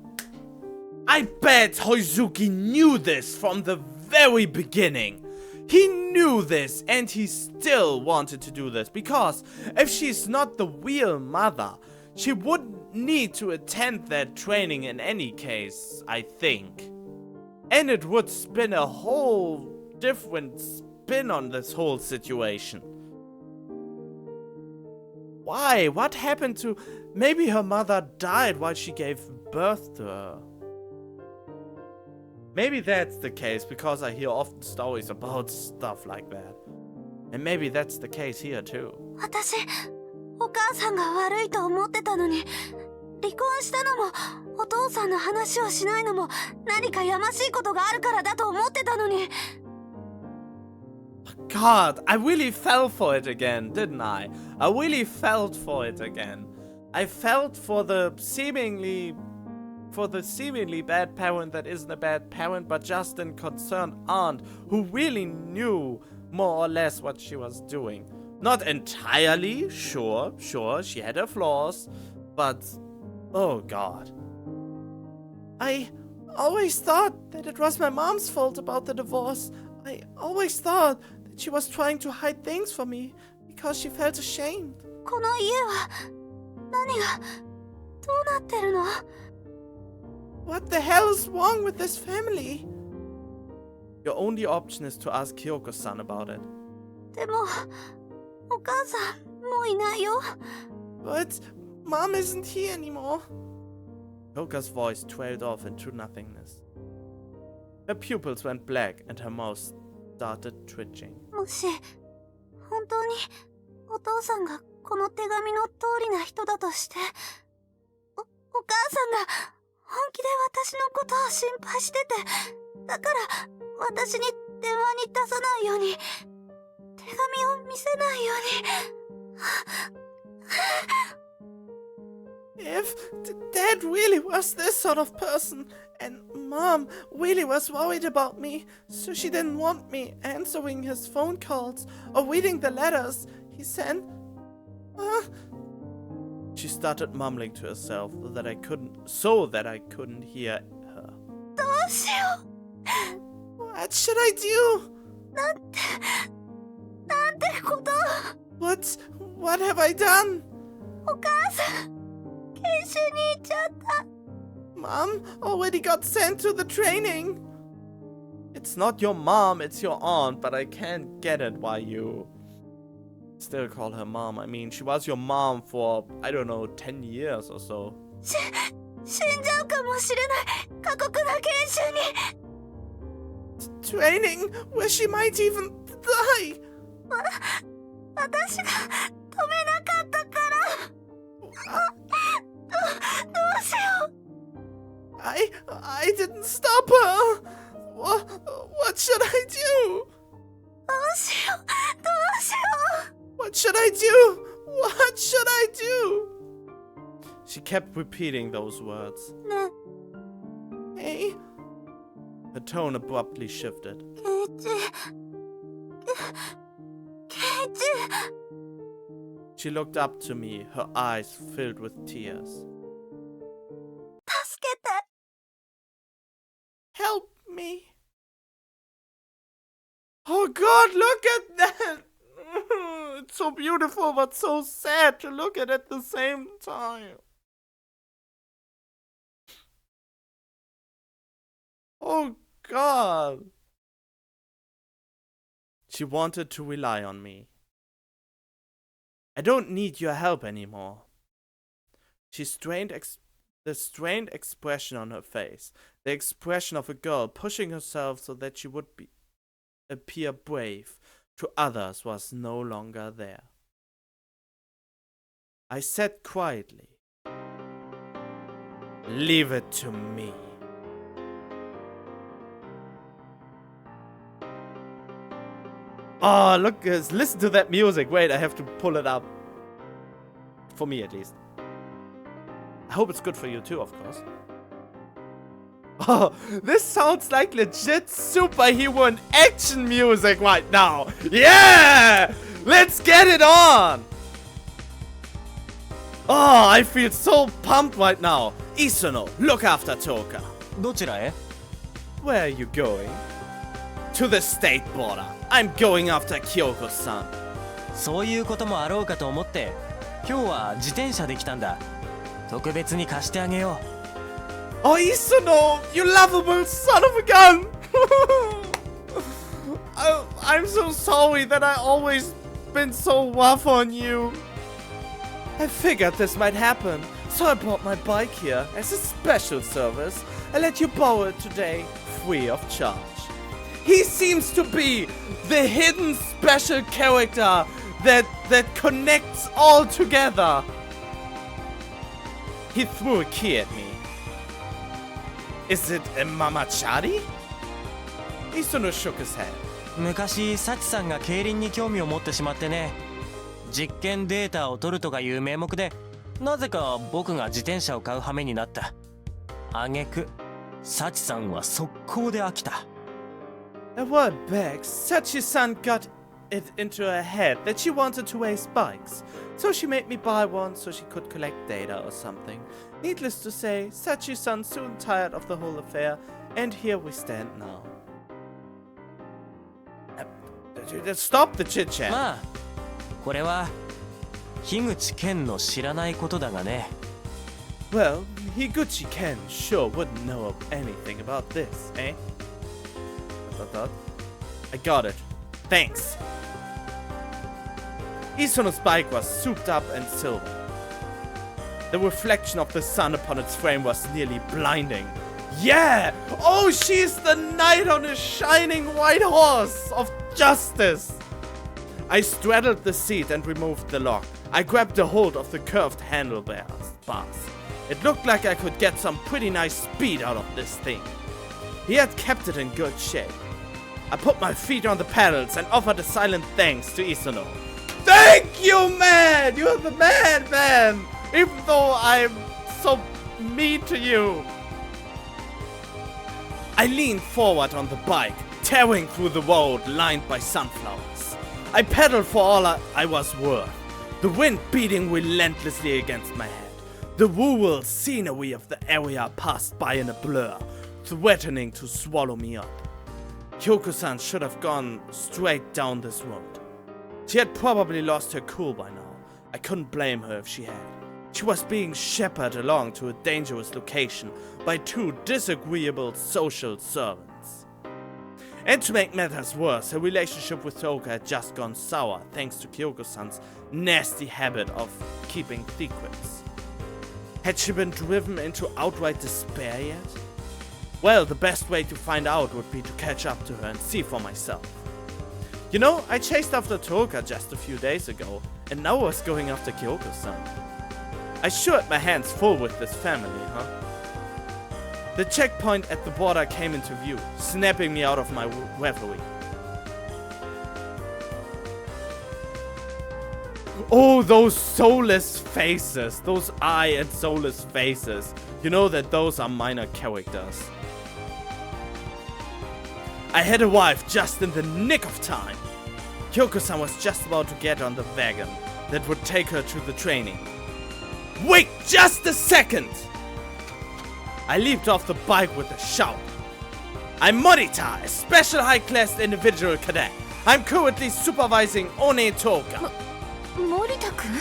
I bet Hoizuki knew this from the very beginning. He knew this and he still wanted to do this because if she's not the real mother, she wouldn't need to attend that training in any case, I think. And it would spin a whole different spin on this whole situation. Why? What happened to... Maybe her mother died while she gave birth to her. Maybe that's the case because I hear often stories about stuff like that. And maybe that's the case here too. 私、お母さんが悪いと思ってたのに、離婚したのも、お父さんの話をしないのも、何かやましいことがあるからだと思ってたのに。 God, I really fell for it again, didn't I? I really felt for it again. I felt for the seemingly bad parent that isn't a bad parent but just a concerned aunt who really knew more or less what she was doing. Not entirely, sure, she had her flaws, but oh God. I always thought that it was my mom's fault about the divorce. I always thought that she was trying to hide things from me because she felt ashamed. この家は、何が、どうなってるの？ What the hell is wrong with this family? Your only option is to ask Kyoko-san about it. でも、お母さん、もういないよ。 But Mom isn't here anymore. Kyoka's voice trailed off into nothingness. Her pupils went black and her mouth started twitching. もし、本当に、お父さんがこの手紙の通りな人だとして、お母さんが本気で私のことを心配してて、だから私に電話に出さないように、手紙を見せないように。If Dad really was this sort of person, and Mom really was worried about me, so she didn't want me answering his phone calls or reading the letters he sent. She started mumbling to herself so that I couldn't hear her. どうしよう。 What should I do? なんてこと。 What have I done? お母さん、研修に行っちゃった。 Mom already got sent to the training. It's not your mom, it's your aunt, but I can't get it why you still call her mom. I mean, she was your mom for, I don't know, 10 years or so. 死んじゃうかもしれない過酷な研修に。 Training where she might even die. 私が止めなかったから。どうしよう。 I didn't stop her. What should I do? どうしよう。どうしよう。 What should I do? What should I do? She kept repeating those words. ね Hey? Her tone abruptly shifted. ケイチ。ケイチ。 She looked up to me, her eyes filled with tears. 助けて。 Help me. Oh god, look at that! It's so beautiful but so sad to look at the same time. Oh god. She wanted to rely on me. I don't need your help anymore. The strained expression on her face, the expression of a girl pushing herself so that she would appear brave to others, was no longer there. I said quietly, "Leave it to me." Oh, look, listen to that music. Wait, I have to pull it up. For me, at least. I hope it's good for you too, of course. Oh, this sounds like legit superhero and action music right now. Yeah! Let's get it on! Oh, I feel so pumped right now. Isuno, look after Toka. どちらへ Where are you going? To the state border. I'm going after Kyoko-san. そういうこともあろうかと思って今日は自転車で来たんだ。特別に貸してあげよ Oh, Isuno, you lovable son of a gun! I'm so sorry that I always been so rough on you. I figured this might happen, so I brought my bike here as a special service. I let you borrow it today, free of charge. He seems to be the hidden special character that connects all together. He threw a key at me. Is it a mamachari? Isuno shook his head. う。昔サチさんが競輪に興味を持ってしまってね、実験データを取るとかいう名目でなぜか僕が自転車を買う羽目になった。挙句サチさんは速攻で飽きた。A while back, Sachi-san got it into her head that she wanted to race bikes, so she made me buy one so she could collect data or something. Needless to say, Sachi-san soon tired of the whole affair, and here we stand now. Stop the chit-chat. まあこれは樋口健の知らないことだがね。 Well, Higuchi Ken sure wouldn't know anything about this, eh? I got it. Thanks. Isuno's bike was souped up and silver. The reflection of the sun upon its frame was nearly blinding. Yeah! Oh, she's the knight on a shining white horse of justice! I straddled the seat and removed the lock. I grabbed a hold of the curved handlebars. It looked like I could get some pretty nice speed out of this thing. He had kept it in good shape. I put my feet on the pedals and offered a silent thanks to Isuno. Thank you, man! You're the man! Even though I'm so mean to you. I leaned forward on the bike, tearing through the road lined by sunflowers. I pedaled for all I was worth, the wind beating relentlessly against my head. The rural scenery of the area passed by in a blur, threatening to swallow me up. Kyoko-san should have gone straight down this road. She had probably lost her cool by now. I couldn't blame her if she had. She was being shepherded along to a dangerous location by two disagreeable social servants. And to make matters worse, her relationship with Toka had just gone sour thanks to Kyoko-san's nasty habit of keeping secrets. Had she been driven into outright despair yet? Well, the best way to find out would be to catch up to her and see for myself. You know, I chased after Toka just a few days ago, and now I was going after Kyoko-san. I sure had my hands full with this family, huh? The checkpoint at the border came into view, snapping me out of my reverie. Oh, those soulless faces, those eye and soulless faces. You know that those are minor characters. I had arrived just in the nick of time. Kyoko-san was just about to get on the wagon that would take her to the training. Wait just a second! I leaped off the bike with a shout. I'm Morita, a special high-class individual cadet. I'm currently supervising One Toga. 森田君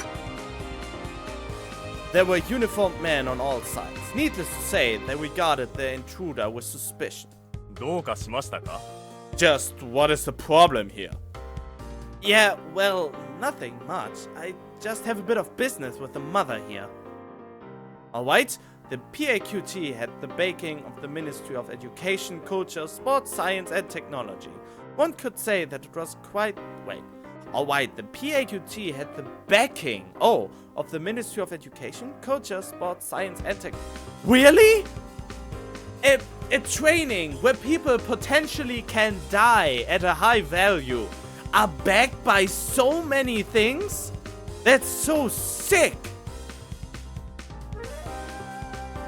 There were uniformed men on all sides. Needless to say, they regarded the intruder with suspicion. どうかしましたか？ Just what is the problem here? Yeah, well, nothing much. I just have a bit of business with the mother here. Alright, the PAQT had the backing of the Ministry of Education, Culture, Sports, Science and Technology. One could say that it was quite... Wait. Alright, the PAQT had the backing, of the Ministry of Education, Culture, Sports, Science and Tech... Really? A training where people potentially can die at a high value are backed by so many things? That's so sick!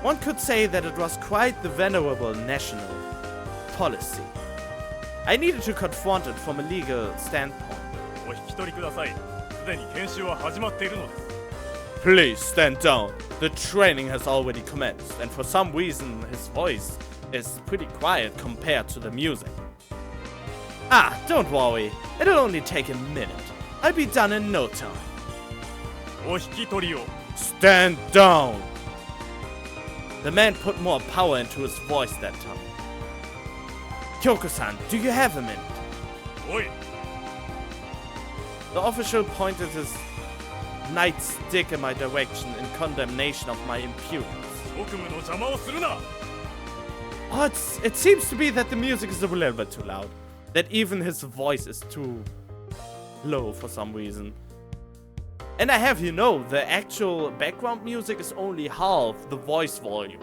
One could say that it was quite the venerable national policy. I needed to confront it from a legal standpoint. お引き取りください。すでに研修は始まっているのです。 Please stand down. The training has already commenced, and for some reason his voice is pretty quiet compared to the music. Ah, don't worry. It'll only take a minute. I'll be done in no time. お引き取りを。 Stand down! The man put more power into his voice that time. Kyoko-san, do you have a minute? おい、 The official pointed his nightstick in my direction in condemnation of my impudence. 職務の邪魔をするな。 Oh, it seems to be that the music is a little bit too loud. That even his voice is too low for some reason. And I have you know, the actual background music is only half the voice volume.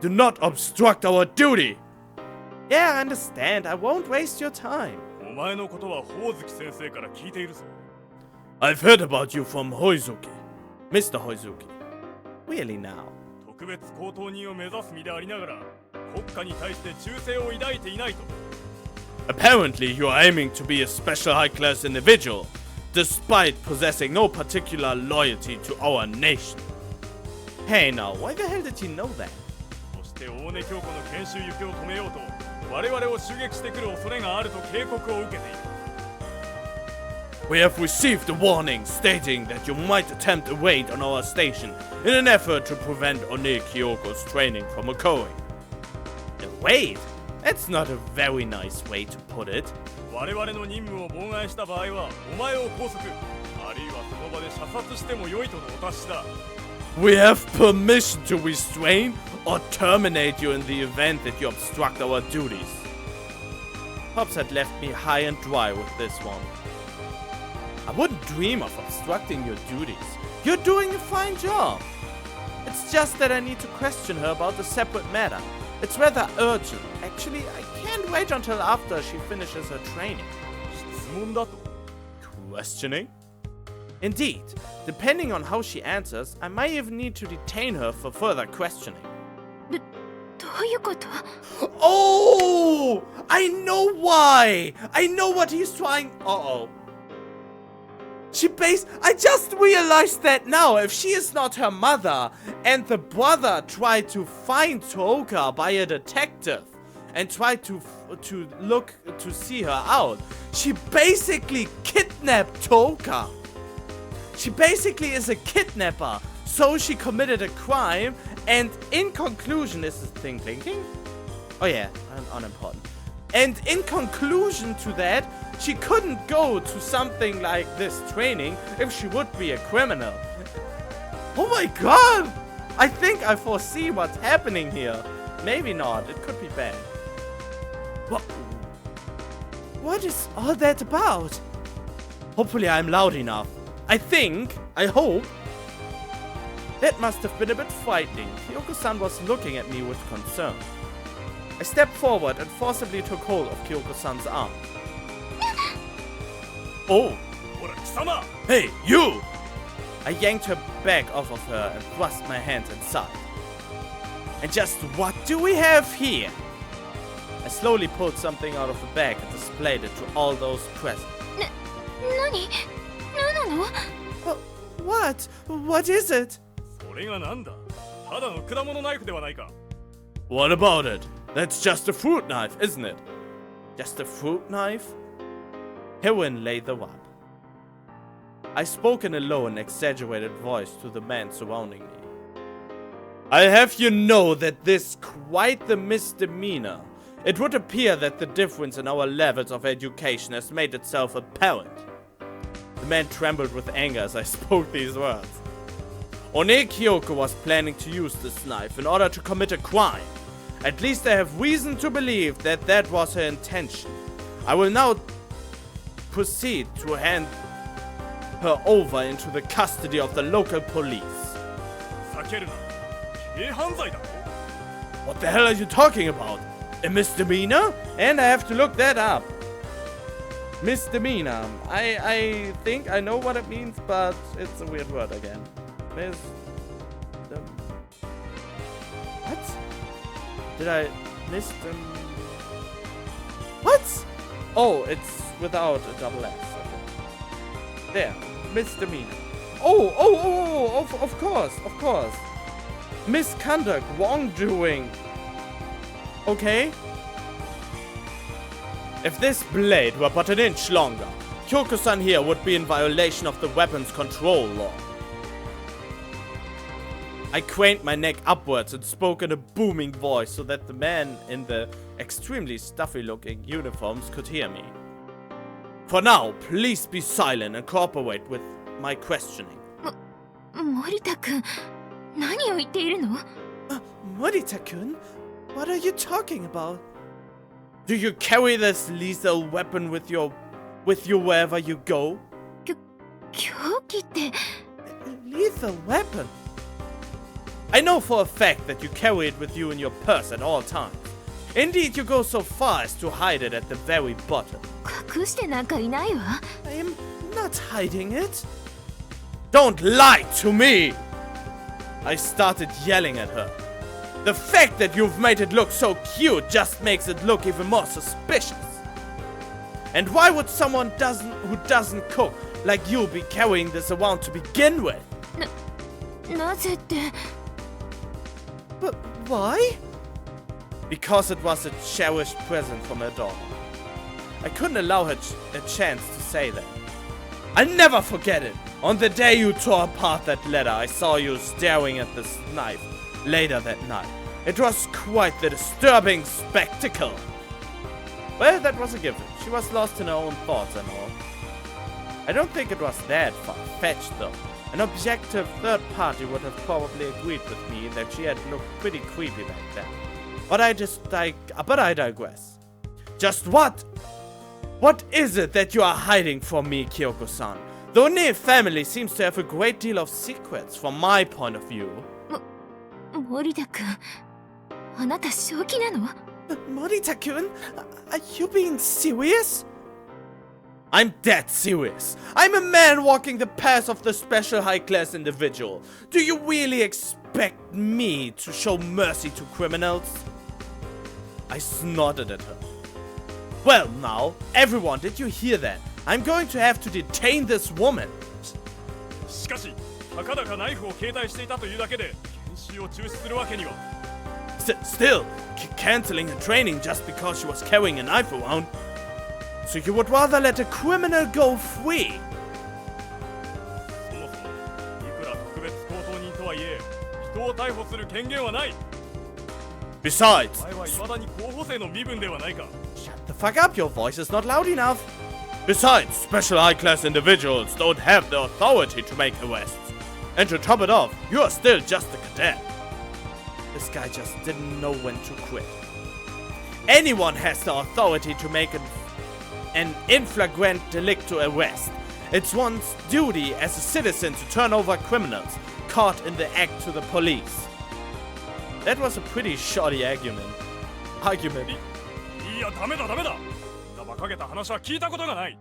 Do not obstruct our duty! Yeah, I understand. I won't waste your time. お前のことは宝月先生から聞いているぞ。 I've heard about you from Hoizuki. Mr. Hoizuki. Really now? 特別高等人を目指す身でありながら、国家に対して忠誠を抱いていないと。 Apparently, you are aiming to be a special high-class individual, despite possessing no particular loyalty to our nation. Hey now, why the hell did he know that? そして大根京子の研修行きを止めようと、我々を襲撃してくる恐れがあると警告を受けている。 We have received a warning stating that you might attempt a raid on our station in an effort to prevent One Kyoko's training from occurring. A raid? That's not a very nice way to put it. 我々の任務を妨害した場合は、お前を拘束、あるいはその場で射殺してもよいとのお達しだ。 We have permission to restrain or terminate you in the event that you obstruct our duties. Pops had left me high and dry with this one. I wouldn't dream of obstructing your duties. You're doing a fine job. It's just that I need to question her about a separate matter. It's rather urgent. Actually, I can't wait until after she finishes her training. 質問だと。 Questioning? Indeed. Depending on how she answers, I might even need to detain her for further questioning. どういうこと Oh! I know why! I know what he's trying... Uh-oh. I just realized that now. If she is not her mother, and the brother tried to find Toga by a detective, and tried to look to see her out, she basically kidnapped Toga. She basically is a kidnapper. So she committed a crime, and in conclusion, is this thing blinking? Oh yeah, unimportant. And in conclusion to that, she couldn't go to something like this training if she would be a criminal. Oh my god! I think I foresee what's happening here. Maybe not, it could be bad. What is all that about? Hopefully I'm loud enough. I hope. That must have been a bit frightening. Kyoko-san was looking at me with concern. I stepped forward and forcibly took hold of Kyoko-san's arm. Oh! ほら、貴様 Hey, you! I yanked her back off of her and thrust my hands inside. And just what do we have here? I slowly pulled something out of the bag and displayed it to all those present. 何なの What? What is it? それがなんだただの果物ナイフではないか。 What about it? That's just a fruit knife, isn't it? Just a fruit knife? Herein lay the rub. I spoke in a low and exaggerated voice to the man surrounding me. I have you know that this quite the misdemeanor. It would appear that the difference in our levels of education has made itself apparent. The man trembled with anger as I spoke these words. One Kyoko was planning to use this knife in order to commit a crime. At least I have reason to believe that that was her intention. I will now proceed to hand her over into the custody of the local police. What the hell are you talking about? A misdemeanor? And I have to look that up. Misdemeanor. I think I know what it means, but it's a weird word again. What? Did I miss them? What? Oh, it's without a double S. Okay. There. Misdemeanor. Oh, of course. Misconduct, wrongdoing. Okay. If this blade were but an inch longer, Kyoko-san here would be in violation of the weapons control law. I craned my neck upwards and spoke in a booming voice so that the man in the extremely stuffy-looking uniforms could hear me. For now, please be silent and cooperate with my questioning. Morita-kun, 何を言っているの? Morita-kun? What are you talking about? Do you carry this lethal weapon with you wherever you go? 凶器って Lethal weapon? I know for a fact that you carry it with you in your purse at all times. Indeed, you go so far as to hide it at the very bottom. 隠してなんかいないわ. I am not hiding it. Don't lie to me! I started yelling at her. The fact that you've made it look so cute just makes it look even more suspicious. And why would someone who doesn't cook like you be carrying this around to begin with? なぜって But why? Because it was a cherished present from her daughter. I couldn't allow her a chance to say that. I'll never forget it. On the day you tore apart that letter, I saw you staring at this knife later that night. It was quite the disturbing spectacle. Well, that was a given. She was lost in her own thoughts and all. I don't think it was that far-fetched though. An objective third party would have probably agreed with me that she had looked pretty creepy back then. But I digress. Just what is it that you are hiding from me, Kyoko-san? The One family seems to have a great deal of secrets from my point of view. 森田君、あなた正気なの? Morita-kun, are you being serious? I'm dead serious. I'm a man walking the path of the special high-class individual. Do you really expect me to show mercy to criminals? I snorted at her. Well now, everyone, did you hear that? I'm going to have to detain this woman. しかし、たかだかナイフを携帯していたというだけで研修を中止するわけには。Still, canceling her training just because she was carrying a knife around. So you would rather let a criminal go free? そもそも、いくら特別高等人とはいえ、人を逮捕する権限はない。Besides, お前は未だに候補生の身分ではないか。 shut the fuck up, your voice is not loud enough. Besides, special high-class individuals don't have the authority to make arrests. And to top it off, you are still just a cadet. This guy just didn't know when to quit. Anyone has the authority to make an inflagrant delicto arrest. It's one's duty as a citizen to turn over criminals caught in the act to the police. That was a pretty shoddy argument. いや、ダメだ。馬鹿げた話は聞いたことがない。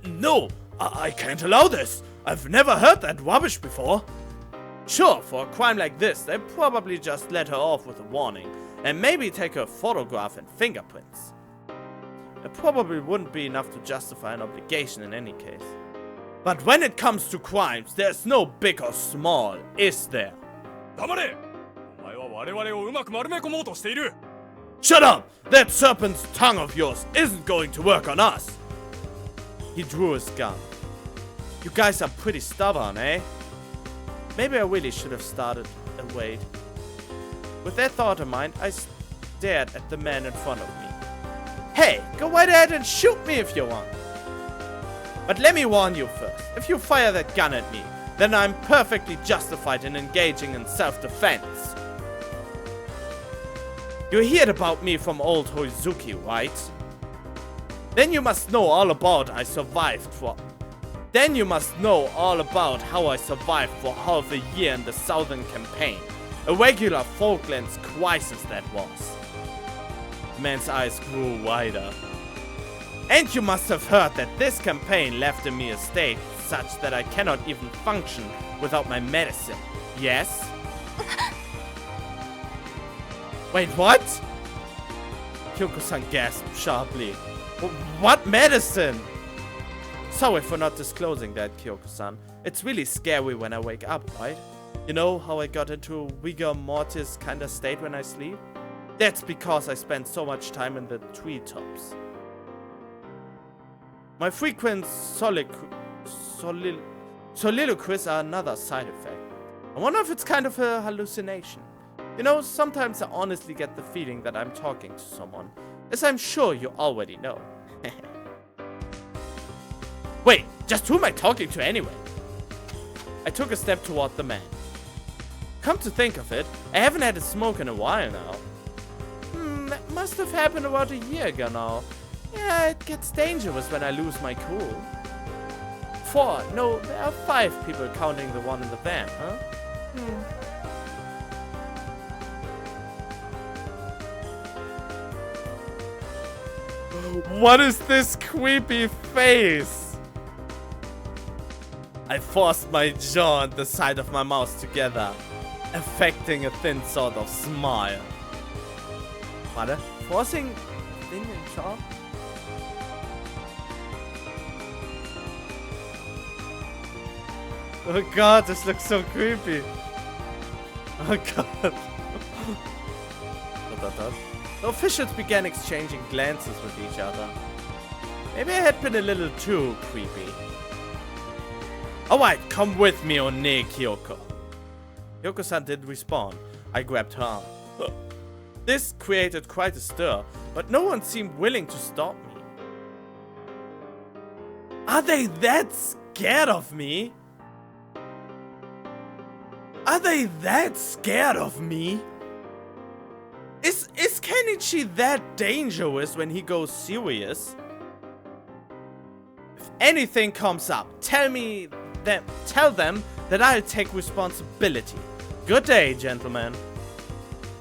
No, I can't allow this. I've never heard that rubbish before. Sure, for a crime like this, they probably just let her off with a warning and maybe take her photograph and fingerprints. It probably wouldn't be enough to justify an obligation in any case. But when it comes to crimes, there's no big or small, is there? 黙れ！お前は我々をうまく丸め込もうとしている。Shut up! That serpent's tongue of yours isn't going to work on us! He drew his gun. You guys are pretty stubborn, eh? Maybe I really should have started and wait. With that thought in mind, I stared at the man in front of me. Hey, go right ahead and shoot me if you want. But let me warn you first. If you fire that gun at me, then I'm perfectly justified in engaging in self-defense. You heard about me from old Hoizuki, right? Then you must know all about how I survived for half a year in the Southern Campaign. A regular Falklands crisis that was. The man's eyes grew wider. And you must have heard that this campaign left in me a state such that I cannot even function without my medicine. Yes? Wait, what? Kyoko-san gasped sharply. What medicine? Sorry for not disclosing that, Kyoko-san. It's really scary when I wake up, right? You know how I got into a rigor mortis kinda state when I sleep? That's because I spend so much time in the treetops. My frequent soliloquies are another side effect. I wonder if it's kind of a hallucination. You know, sometimes I honestly get the feeling that I'm talking to someone, as I'm sure you already know. Wait, just who am I talking to anyway? I took a step toward the man. Come to think of it, I haven't had a smoke in a while now. That must have happened about a year ago now. Yeah, it gets dangerous when I lose my cool. 4, no, there are 5 people counting the one in the van, huh? What is this creepy face? I forced my jaw and the side of my mouth together, affecting a thin sort of smile. Warte, forcing thin jaw? Oh god, this looks so creepy. Oh god. The officials began exchanging glances with each other. Maybe I had been a little too creepy. Alright, come with me, One Kyoko. Kyoko-san didn't respond. I grabbed her arm. This created quite a stir, but no one seemed willing to stop me. Are they that scared of me? Are they that scared of me? Is Kenichi that dangerous when he goes serious? If anything comes up, tell them that I'll take responsibility. Good day, gentlemen.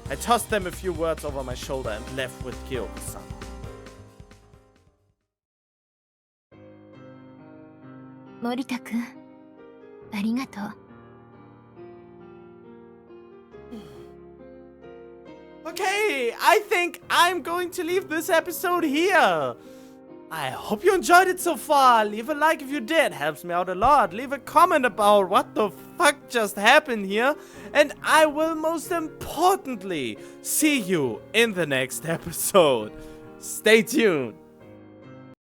I tossed them a few words over my shoulder and left with Kyoko-san. Morita-kun, ありがとう. Okay, I think I'm going to leave this episode here. I hope you enjoyed it so far. Leave a like if you did, helps me out a lot. Leave a comment about what the fuck just happened here. And I will most importantly see you in the next episode. Stay tuned.